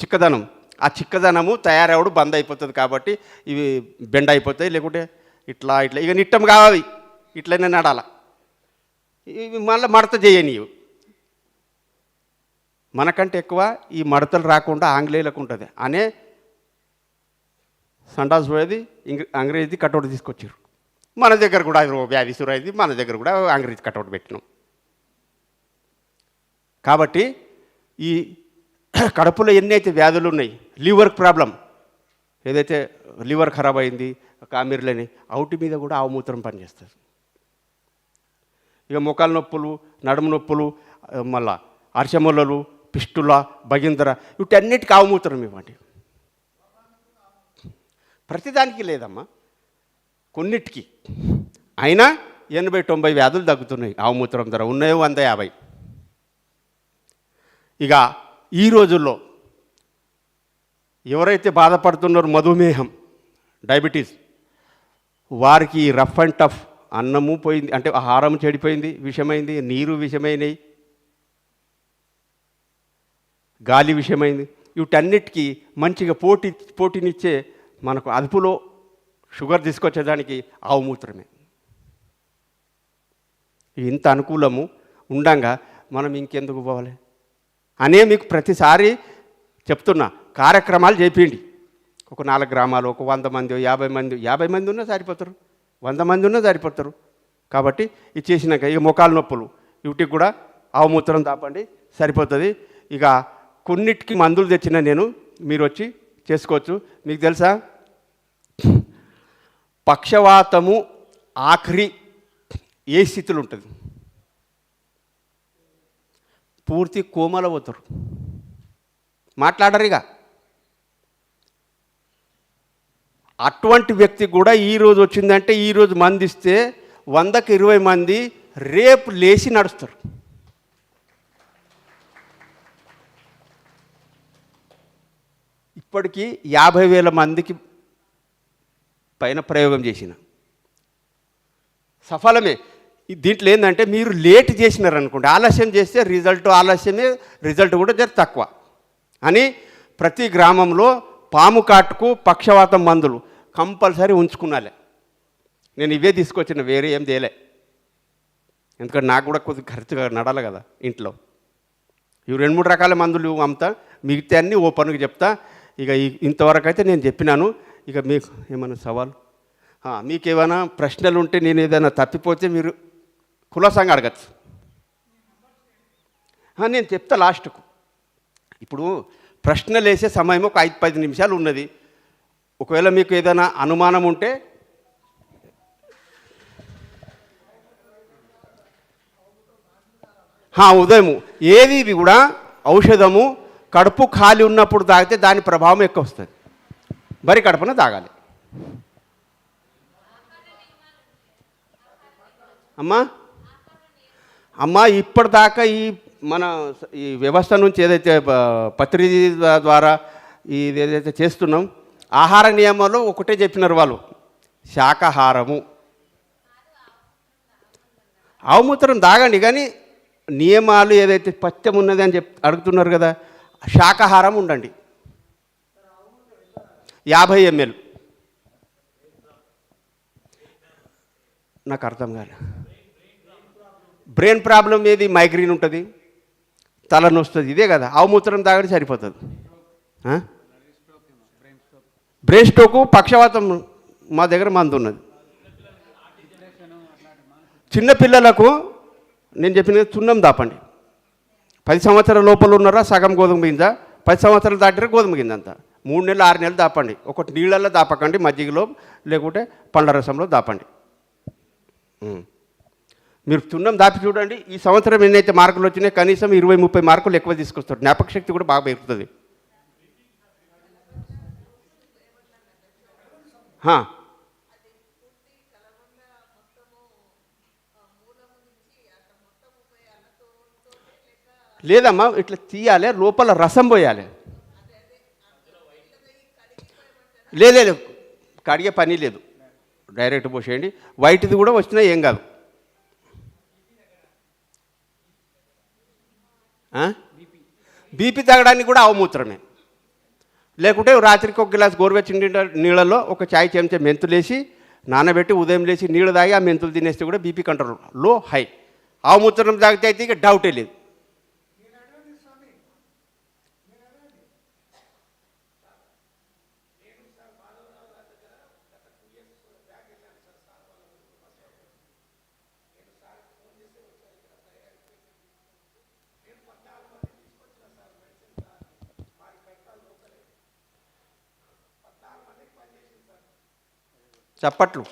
చిక్కదనం. ఆ చిక్కదనము తయారవడు బంద్ అయిపోతుంది, కాబట్టి ఇవి బెండ్ అయిపోతాయి, లేకుంటే ఇట్లా ఇట్లా ఇక నిట్టం కావాలి, ఇట్లనే నడాల. ఇవి మళ్ళీ మడత చేయని. మనకంటే ఎక్కువ ఈ మడతలు రాకుండా ఆంగ్లేయులకు ఉంటుంది అనే సండాస్ పోయేది అంగ్రేజీ కటౌట్ తీసుకొచ్చారు. మన దగ్గర కూడా వ్యాధి సురైంది, మన దగ్గర కూడా అంగ్రేజీ కటౌట్ పెట్టినాం. కాబట్టి ఈ కడుపులో ఎన్నైతే వ్యాధులు ఉన్నాయి, లివర్ ప్రాబ్లం ఏదైతే లివర్ ఖరాబ్ అయింది, కామెర్లని అవుటి మీద కూడా ఆవు మూత్రం పనిచేస్తుంది. ఇక మొక్కల నొప్పులు, నడుము నొప్పులు, మళ్ళా అర్చమొల్లలు, పిస్టుల, భగిందర, వీటన్నిటికీ ఆవు మూత్రం ఇవ్వండి. ప్రతిదానికి లేదమ్మా, కొన్నిటికి. అయినా 80-90 వ్యాధులు తగ్గుతున్నాయి ఆవు మూత్రం ధర, ఉన్నాయో 150. ఇక ఈ రోజుల్లో ఎవరైతే బాధపడుతున్నారో మధుమేహం, డయాబెటీస్, వారికి రఫ్ అండ్ టఫ్ అన్నము పోయింది, అంటే ఆహారం చెడిపోయింది, విషమైంది, నీరు విషమైనవి, గాలి విషమైంది, వీటన్నిటికీ మంచిగా పోటీనిచ్చే మనకు అదుపులో షుగర్ తీసుకొచ్చేదానికి ఆవు మూత్రమే. ఇంత అనుకూలము ఉండంగా మనం ఇంకెందుకు పోవాలి అనే మీకు ప్రతిసారి చెప్తున్నా. కార్యక్రమాలు చేపిండి. ఒక 4 గ్రామాలు, ఒక 100 మంది, 50 మంది ఉన్నా సరిపోతారు, 100 మంది ఉన్నా సరిపోతారు. కాబట్టి ఇది చేసినాక ఇక మొకాల నొప్పులు, వీటికి కూడా ఆవు మూత్రం తాపండి, సరిపోతుంది. ఇక కొన్నిటికి మందులు తెచ్చిన నేను, మీరు వచ్చి చేసుకోవచ్చు. మీకు తెలుసా, పక్షవాతము ఆఖరి ఏ స్థితిలో ఉంటుంది? పూర్తి కోమలో పోతారు, మాట్లాడరు. ఇక అటువంటి వ్యక్తి కూడా ఈరోజు వచ్చిందంటే, ఈరోజు మంది ఇస్తే 100కి 20 మంది రేపు లేచి నడుస్తారు. ఇప్పటికీ 50,000 మందికి పైన ప్రయోగం చేసిన, సఫలమే. దీంట్లో ఏంటంటే, మీరు లేట్ చేసినారనుకోండి, ఆలస్యం చేస్తే రిజల్ట్ ఆలస్యమే, రిజల్ట్ కూడా జర తక్కువ అని ప్రతి గ్రామంలో పాము కాటుకు పక్షవాతం మందులు కంపల్సరీ ఉంచుకున్నాలే. నేను ఇవే తీసుకొచ్చిన, వేరే ఏం చేయలే. ఎందుకంటే నాకు కూడా కొద్దిగా ఖర్చుగా నడాలి కదా ఇంట్లో. ఇవి 2-3 రకాల మందులు అమ్ముతా, మిగతా అన్నీ ఓపెన్గా చెప్తా. ఇక ఇంతవరకు అయితే నేను చెప్పినాను. ఇక మీకు ఏమైనా సవాల్, మీకు ఏమైనా ప్రశ్నలు ఉంటే, నేను ఏదైనా తప్పిపోతే మీరు కులసంగా అడగచ్చు. నేను చెప్తా లాస్ట్కు. ఇప్పుడు ప్రశ్నలు వేసే సమయం ఒక 5-10 నిమిషాలు ఉన్నది. ఒకవేళ మీకు ఏదైనా అనుమానం ఉంటే ఉదయం ఏది కూడా ఔషధము కడుపు ఖాళీ ఉన్నప్పుడు తాగితే దాని ప్రభావం ఎక్కువ వస్తుంది. బరి కడుపున తాగాలి. అమ్మా ఇప్పటిదాకా ఈ వ్యవస్థ నుంచి ఏదైతే పత్రిక ద్వారా ఇది ఏదైతే చేస్తున్నాం ఆహార నియమాలు ఒకటే చెప్పినారు వాళ్ళు, శాకాహారము. ఆవుమూత్రం తాగండి, కానీ నియమాలు ఏదైతే పథ్యం ఉన్నది అని అడుగుతున్నారు కదా, శాకాహారం ఉండండి. 50 ml. నాకు అర్థం కాలే. బ్రెయిన్ ప్రాబ్లం ఏది, మైగ్రేన్ ఉంటుంది, తలనొస్తుంది, ఇదే కదా. ఆవుమూత్రం తాగడం సరిపోతుంది. బ్రెయిన్ స్ట్రోకు, పక్షవాతం మా దగ్గర మందు ఉన్నది. చిన్నపిల్లలకు నేను చెప్పిన చున్నం దాపండి. 10 సంవత్సరాల లోపల ఉన్నారా సగం గోధుమ గింజ, 10 సంవత్సరాలు దాటిరా గోధుమ గింజ అంతా. 3 నెలలు 6 నెలలు దాపండి. ఒకటి నీళ్ళల్లో దాపకండి, మజ్జిగలో లేకుంటే పండ్ల రసంలో దాపండి. మీరు చున్నం దాపి చూడండి. ఈ సంవత్సరం ఎన్నైతే మార్కులు వచ్చినాయి కనీసం 20-30 మార్కులు ఎక్కువ తీసుకొస్తారు. జ్ఞాపక శక్తి కూడా బాగా పెరుగుతుంది. లేదమ్మా, ఇట్లా తీయాలి, లోపల రసం పోయాలి. లేదు, కడిగే పని లేదు, డైరెక్ట్ పోసేయండి. వైట్ది కూడా వచ్చినా ఏం కాదు. బీపీ తగ్గడానికి కూడా ఆవుమూత్రమే. లేకుంటే రాత్రికి ఒక గ్లాస్ గోరువెచ్చని నీళ్ళలో ఒక చాయ్ చెంచా మెంతులు వేసి నానబెట్టి ఉదయం లేచి నీళ్ళు తాగి ఆ మెంతులు తినేస్తే కూడా బీపీ కంట్రోల్. లో హై ఆవుమూత్రం తాగితే అయితే ఇక డౌటే లేదు. చప్పట్లు.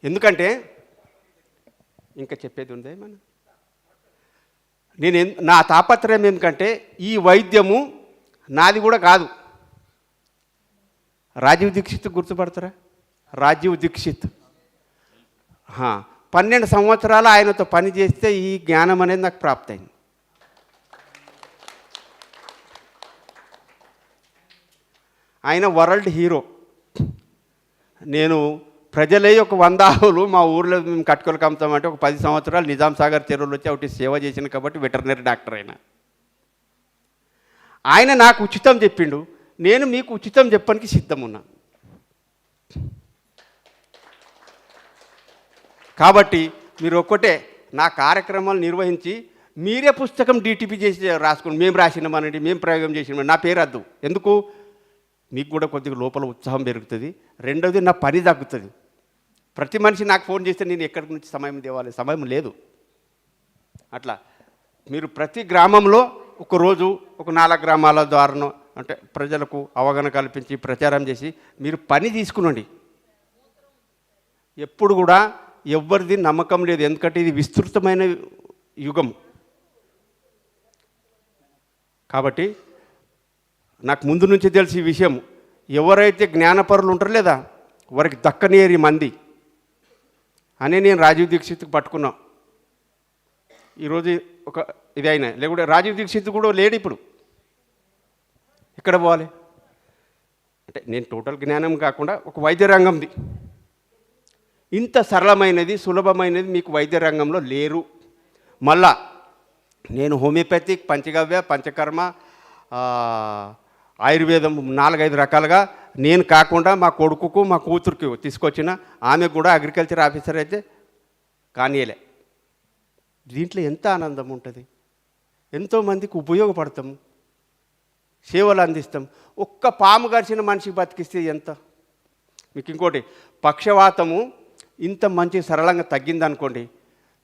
ఎందుకంటే ఇంకా చెప్పేది ఉందే మనం. నా తాపత్రయం ఎందుకంటే ఈ వైద్యము నాది కూడా కాదు. రాజీవ్ దీక్షిత్ గుర్తుపడతారా? రాజీవ్ దీక్షిత్ 12 సంవత్సరాలు ఆయనతో పని చేస్తే ఈ జ్ఞానం అనేది నాకు ప్రాప్తయింది. ఆయన వరల్డ్ హీరో. నేను ప్రజలే ఒక 100 ఆవులు మా ఊర్లో మేము కట్టుకోలకు అమ్ముతామంటే ఒక 10 సంవత్సరాలు నిజాం సాగర్ చెరువులు వచ్చి ఒకటి సేవ చేసిన కాబట్టి వెటర్నరీ డాక్టర్ ఆయన నాకు ఉచితం చెప్పిండు. నేను మీకు ఉచితం చెప్పడానికి సిద్ధం ఉన్నా. కాబట్టి మీరు ఒక్కటే నా కార్యక్రమాలు నిర్వహించి మీరే పుస్తకం డిటిపి చేసి రాసుకోండి. మేము రాసినామనండి, మేము ప్రయోగం చేసినామని నా పేరు వద్దు. ఎందుకు? మీకు కూడా కొద్దిగా లోపల ఉత్సాహం పెరుగుతుంది. రెండవది నా పని తగ్గుతుంది. ప్రతి మనిషి నాకు ఫోన్ చేస్తే నేను ఎక్కడి నుంచి సమయం తేవాలి, సమయం లేదు. అట్లా మీరు ప్రతి గ్రామంలో ఒకరోజు ఒక 4 గ్రామాల ద్వారానో అంటే ప్రజలకు అవగాహన కల్పించి ప్రచారం చేసి మీరు పని తీసుకునండి. ఎప్పుడు కూడా ఎవరిది నమ్మకం లేదు, ఎందుకంటే ఇది విస్తృతమైన యుగం. కాబట్టి నాకు ముందు నుంచి తెలిసి ఈ విషయం, ఎవరైతే జ్ఞానపరులు ఉంటారో లేదా వారికి దక్కనేరి మంది అని నేను రాజీవ్ దీక్షిత్కి పట్టుకున్నా. ఈరోజు ఒక ఇది అయినా లేకుంటే రాజీవ్ దీక్షిత్ కూడా లేడు ఇప్పుడు. ఎక్కడ పోవాలి అంటే నేను టోటల్ జ్ఞానం కాకుండా ఒక వైద్య రంగంది ఇంత సరళమైనది సులభమైనది మీకు వైద్య రంగంలో లేరు. మళ్ళా నేను హోమియోపతిక్, పంచగవ్య, పంచకర్మ, ఆయుర్వేదం 4-5 రకాలుగా నేను కాకుండా మా కొడుకుకు మా కూతురికి తీసుకొచ్చిన ఆమె కూడా అగ్రికల్చర్ ఆఫీసర్ అయితే కానీయలే. దీంట్లో ఎంత ఆనందం ఉంటుంది, ఎంతోమందికి ఉపయోగపడతాము, సేవలు అందిస్తాం. ఒక్క పాము గడిచిన మనిషికి బతికిస్తే ఎంత. మీకు ఇంకోటి, పక్షవాతము ఇంత మంచి సరళంగా తగ్గిందనుకోండి,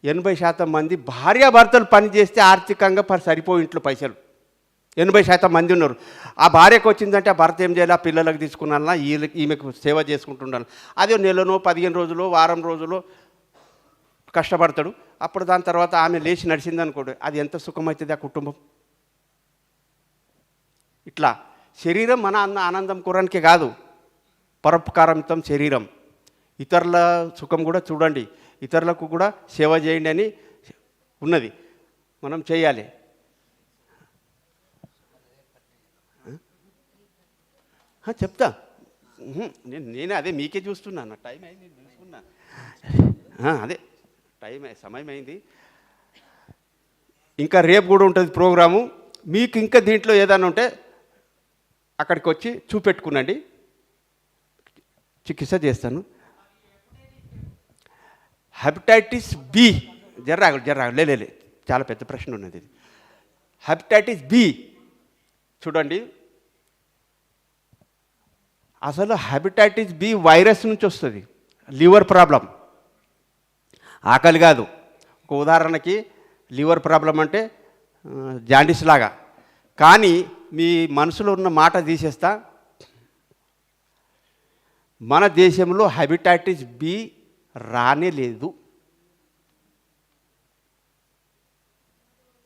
80% మంది భార్యాభర్తలు పనిచేస్తే ఆర్థికంగా సరిపోయి ఇంట్లో పైసలు 80% మంది ఉన్నారు. ఆ భార్యకు వచ్చిందంటే ఆ భర్త ఏం చేయాలి, ఆ పిల్లలకు తీసుకున్నా ఈమెకు సేవ చేసుకుంటుండాలి. అదే నెలనో 15 రోజులు వారం రోజులు కష్టపడతాడు. అప్పుడు దాని తర్వాత ఆమె లేచి నడిచిందనుకోండి, అది ఎంత సుఖమవుతుంది ఆ కుటుంబం. ఇట్లా శరీరం మన ఆనందం కోరానికే కాదు, పరోపకారంతో శరీరం. ఇతరుల సుఖం కూడా చూడండి, ఇతరులకు కూడా సేవ చేయండి అని ఉన్నది, మనం చేయాలి. చెప్తా, నేను అదే మీకే చూస్తున్నాను, టైం అయింది చూసుకున్నా, అదే సమయం అయింది. ఇంకా రేపు కూడా ఉంటుంది ప్రోగ్రాము. మీకు ఇంకా దీంట్లో ఏదైనా ఉంటే అక్కడికి వచ్చి చూపెట్టుకునండి, చికిత్స చేస్తాను. హెపటైటిస్ బి, జర్రాగు లే, చాలా పెద్ద ప్రశ్న ఉన్నది ఇది. హెపటైటిస్ బి చూడండి, అసలు హెపటైటిస్ బి వైరస్ నుంచి వస్తుంది. లివర్ ప్రాబ్లం, ఆకలి కాదు. ఒక ఉదాహరణకి లివర్ ప్రాబ్లం అంటే జాండీస్ లాగా. కానీ మీ మనసులో ఉన్న మాట తీసేస్తా, మన దేశంలో హెపటైటిస్ బి రానే లేదు.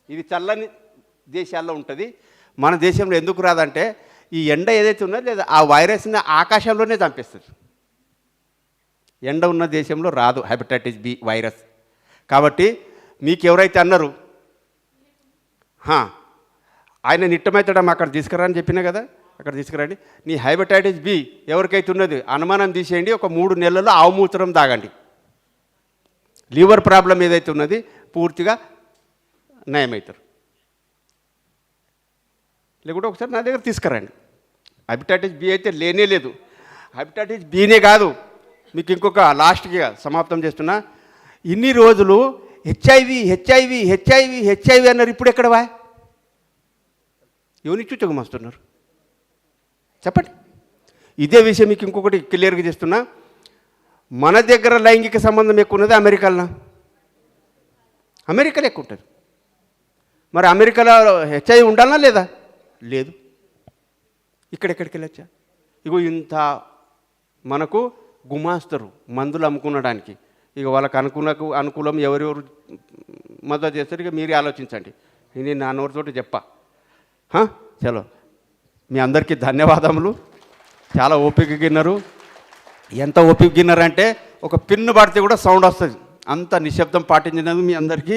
ఇది చల్లని దేశాల్లో ఉంటుంది, మన దేశంలో ఎందుకు రాదంటే ఈ ఎండ ఏదైతే ఉన్నదో లేదా ఆ వైరస్ని ఆకాశంలోనే చంపేస్తుంది. ఎండ ఉన్న దేశంలో రాదు హెపటైటిస్ బి వైరస్. కాబట్టి మీకు ఎవరైతే అన్నారు ఆయన నిట్టమైతడం అక్కడ తీసుకురా అని చెప్పినా కదా, అక్కడ తీసుకురండి. నీ హెపటైటిస్ బి ఎవరికైతే ఉన్నది అనుమానం తీసేయండి, ఒక 3 నెలల్లో ఆవుమూత్రం తాగండి. లివర్ ప్రాబ్లం ఏదైతే ఉన్నది పూర్తిగా నయమవుతారు. లేకుంటే ఒకసారి నా దగ్గర తీసుకురండి. హెపటైటిస్ బి అయితే లేనే లేదు. హెపటైటిస్ బినే కాదు, మీకు ఇంకొక లాస్ట్కి సమాప్తం చేస్తున్నా. ఇన్ని రోజులు హెచ్ఐవి హెచ్ఐవి హెచ్ఐవి హెచ్ఐవి అన్నారు, ఇప్పుడు ఎక్కడవా? ఎవరిని చూచకమస్తున్నారు చెప్పండి. ఇదే విషయం మీకు ఇంకొకటి క్లియర్గా చేస్తున్నా. మన దగ్గర లైంగిక సంబంధం ఎక్కువ ఉన్నది అమెరికాలో. అమెరికాలో ఎక్కువ ఉంటుంది. మరి అమెరికాలో హెచ్ఐవి ఉండాలనా లేదా? లేదు. ఇక్కడెక్కడికి వెళ్ళొచ్చా? ఇగో ఇంత మనకు గుమాస్తరు మందులు అమ్ముకునడానికి. ఇక వాళ్ళకి అనుకూలం ఎవరెవరు మద్దతు చేస్తారు, ఇక మీరే ఆలోచించండి. నేను నా నోటితోటి చెప్పా. చలో, మీ అందరికీ ధన్యవాదములు. చాలా ఓపిక గిన్నారు. ఎంత ఓపిక గిన్నారంటే ఒక పిన్ను పడితే కూడా సౌండ్ వస్తుంది, అంత నిశ్శబ్దం పాటించినందుకు మీ అందరికీ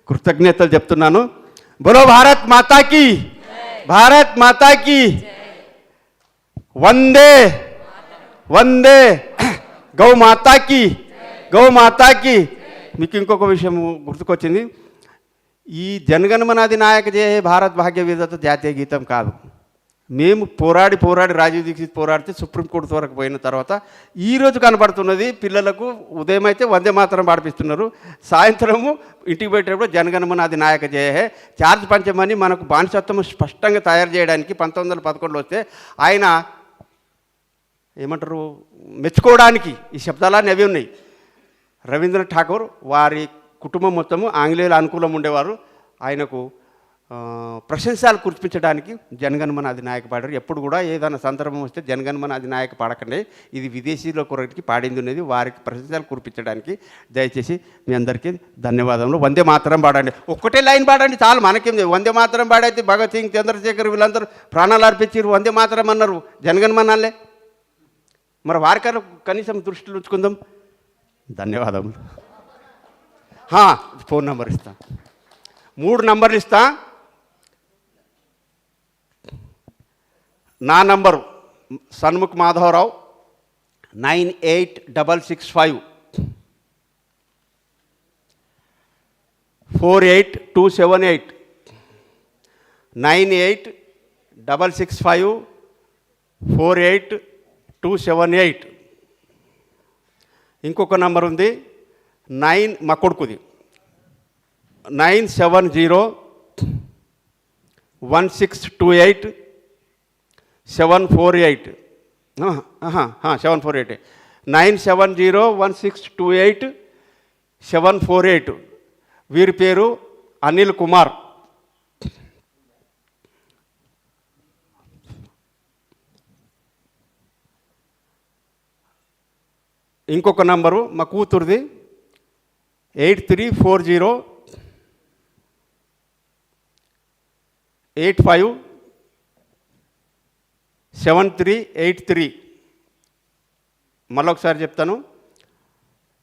కృతజ్ఞతలు చెప్తున్నాను. బోలో భారత్ మాతాకి, భారత్ మాతాకి వందే వందే, గౌ మాతాకి, గౌ మాతాకి. మీకు ఇంకొక విషయం గుర్తుకొచ్చింది. ఈ జనగణమన అధినాయక జయ భారత్ భాగ్య విధాత జాతీయ గీతం కాదు. మేము పోరాడి రాజీవ్ దీక్షిత్ పోరాడితే సుప్రీంకోర్టు వరకు పోయిన తర్వాత ఈరోజు కనబడుతున్నది పిల్లలకు. ఉదయం అయితే వందే మాతరం పాడిపిస్తున్నారు, సాయంత్రము ఇంటికి పోయేటప్పుడు జనగణమన అధినాయక జయ హే. చార్జ్ పంచమని మనకు బానిసత్వం స్పష్టంగా తయారు చేయడానికి 1911లో వస్తే ఆయన ఏమంటారు మెచ్చుకోవడానికి ఈ శబ్దాలన్నీ అవి ఉన్నాయి. రవీంద్రనాథ్ ఠాగూర్ వారి కుటుంబం మొత్తము ఆంగ్లేయుల అనుకూలం ఉండేవారు. ఆయనకు ప్రశంసలు కురిపించడానికి జనగణమన అధినాయక పాడారు. ఎప్పుడు కూడా ఏదైనా సందర్భం వస్తే జనగణమన అధినాయక పాడకండి, ఇది విదేశీలో కొరటికి పాడింది ఉన్నది, వారికి ప్రశంసలు కురిపించడానికి. దయచేసి మీ అందరికీ ధన్యవాదములు. వందే మాతరం పాడండి, ఒక్కటే లైన్ పాడండి చాలు, మనకేం. వందే మాతరం పాడైతే భగత్ సింగ్, చంద్రశేఖర్ వీళ్ళందరూ ప్రాణాలు అర్పించారు, వందే మాతరం అన్నారు, జనగణమనాలే. మరి వారికన్నా కనీసం దృష్టిలో ఉంచుకుందాం. ధన్యవాదములు. ఫోన్ నెంబర్ ఇస్తా, 3 నంబర్లు ఇస్తా. నా నంబరు సన్ముఖ్ మాధవరావు 98665 48278 98665 48278. ఇంకొక నంబర్ ఉంది మా కొడుకుది 9701628 748 748 9701628 748. వీరి పేరు అనిల్ కుమార్. ఇంకొక నంబరు మా కూతురుది 8340 857383. మళ్ళొకసారి చెప్తాను,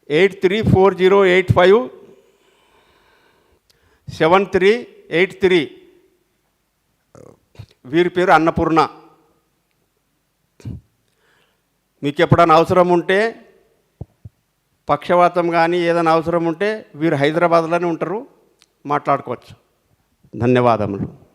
834085 7383. వీరి పేరు అన్నపూర్ణ. మీకు ఎప్పుడైనా అవసరం ఉంటే, పక్షవాతం కానీ ఏదైనా అవసరం ఉంటే వీరు హైదరాబాద్లోనే ఉంటారు, మాట్లాడుకోవచ్చు. ధన్యవాదములు.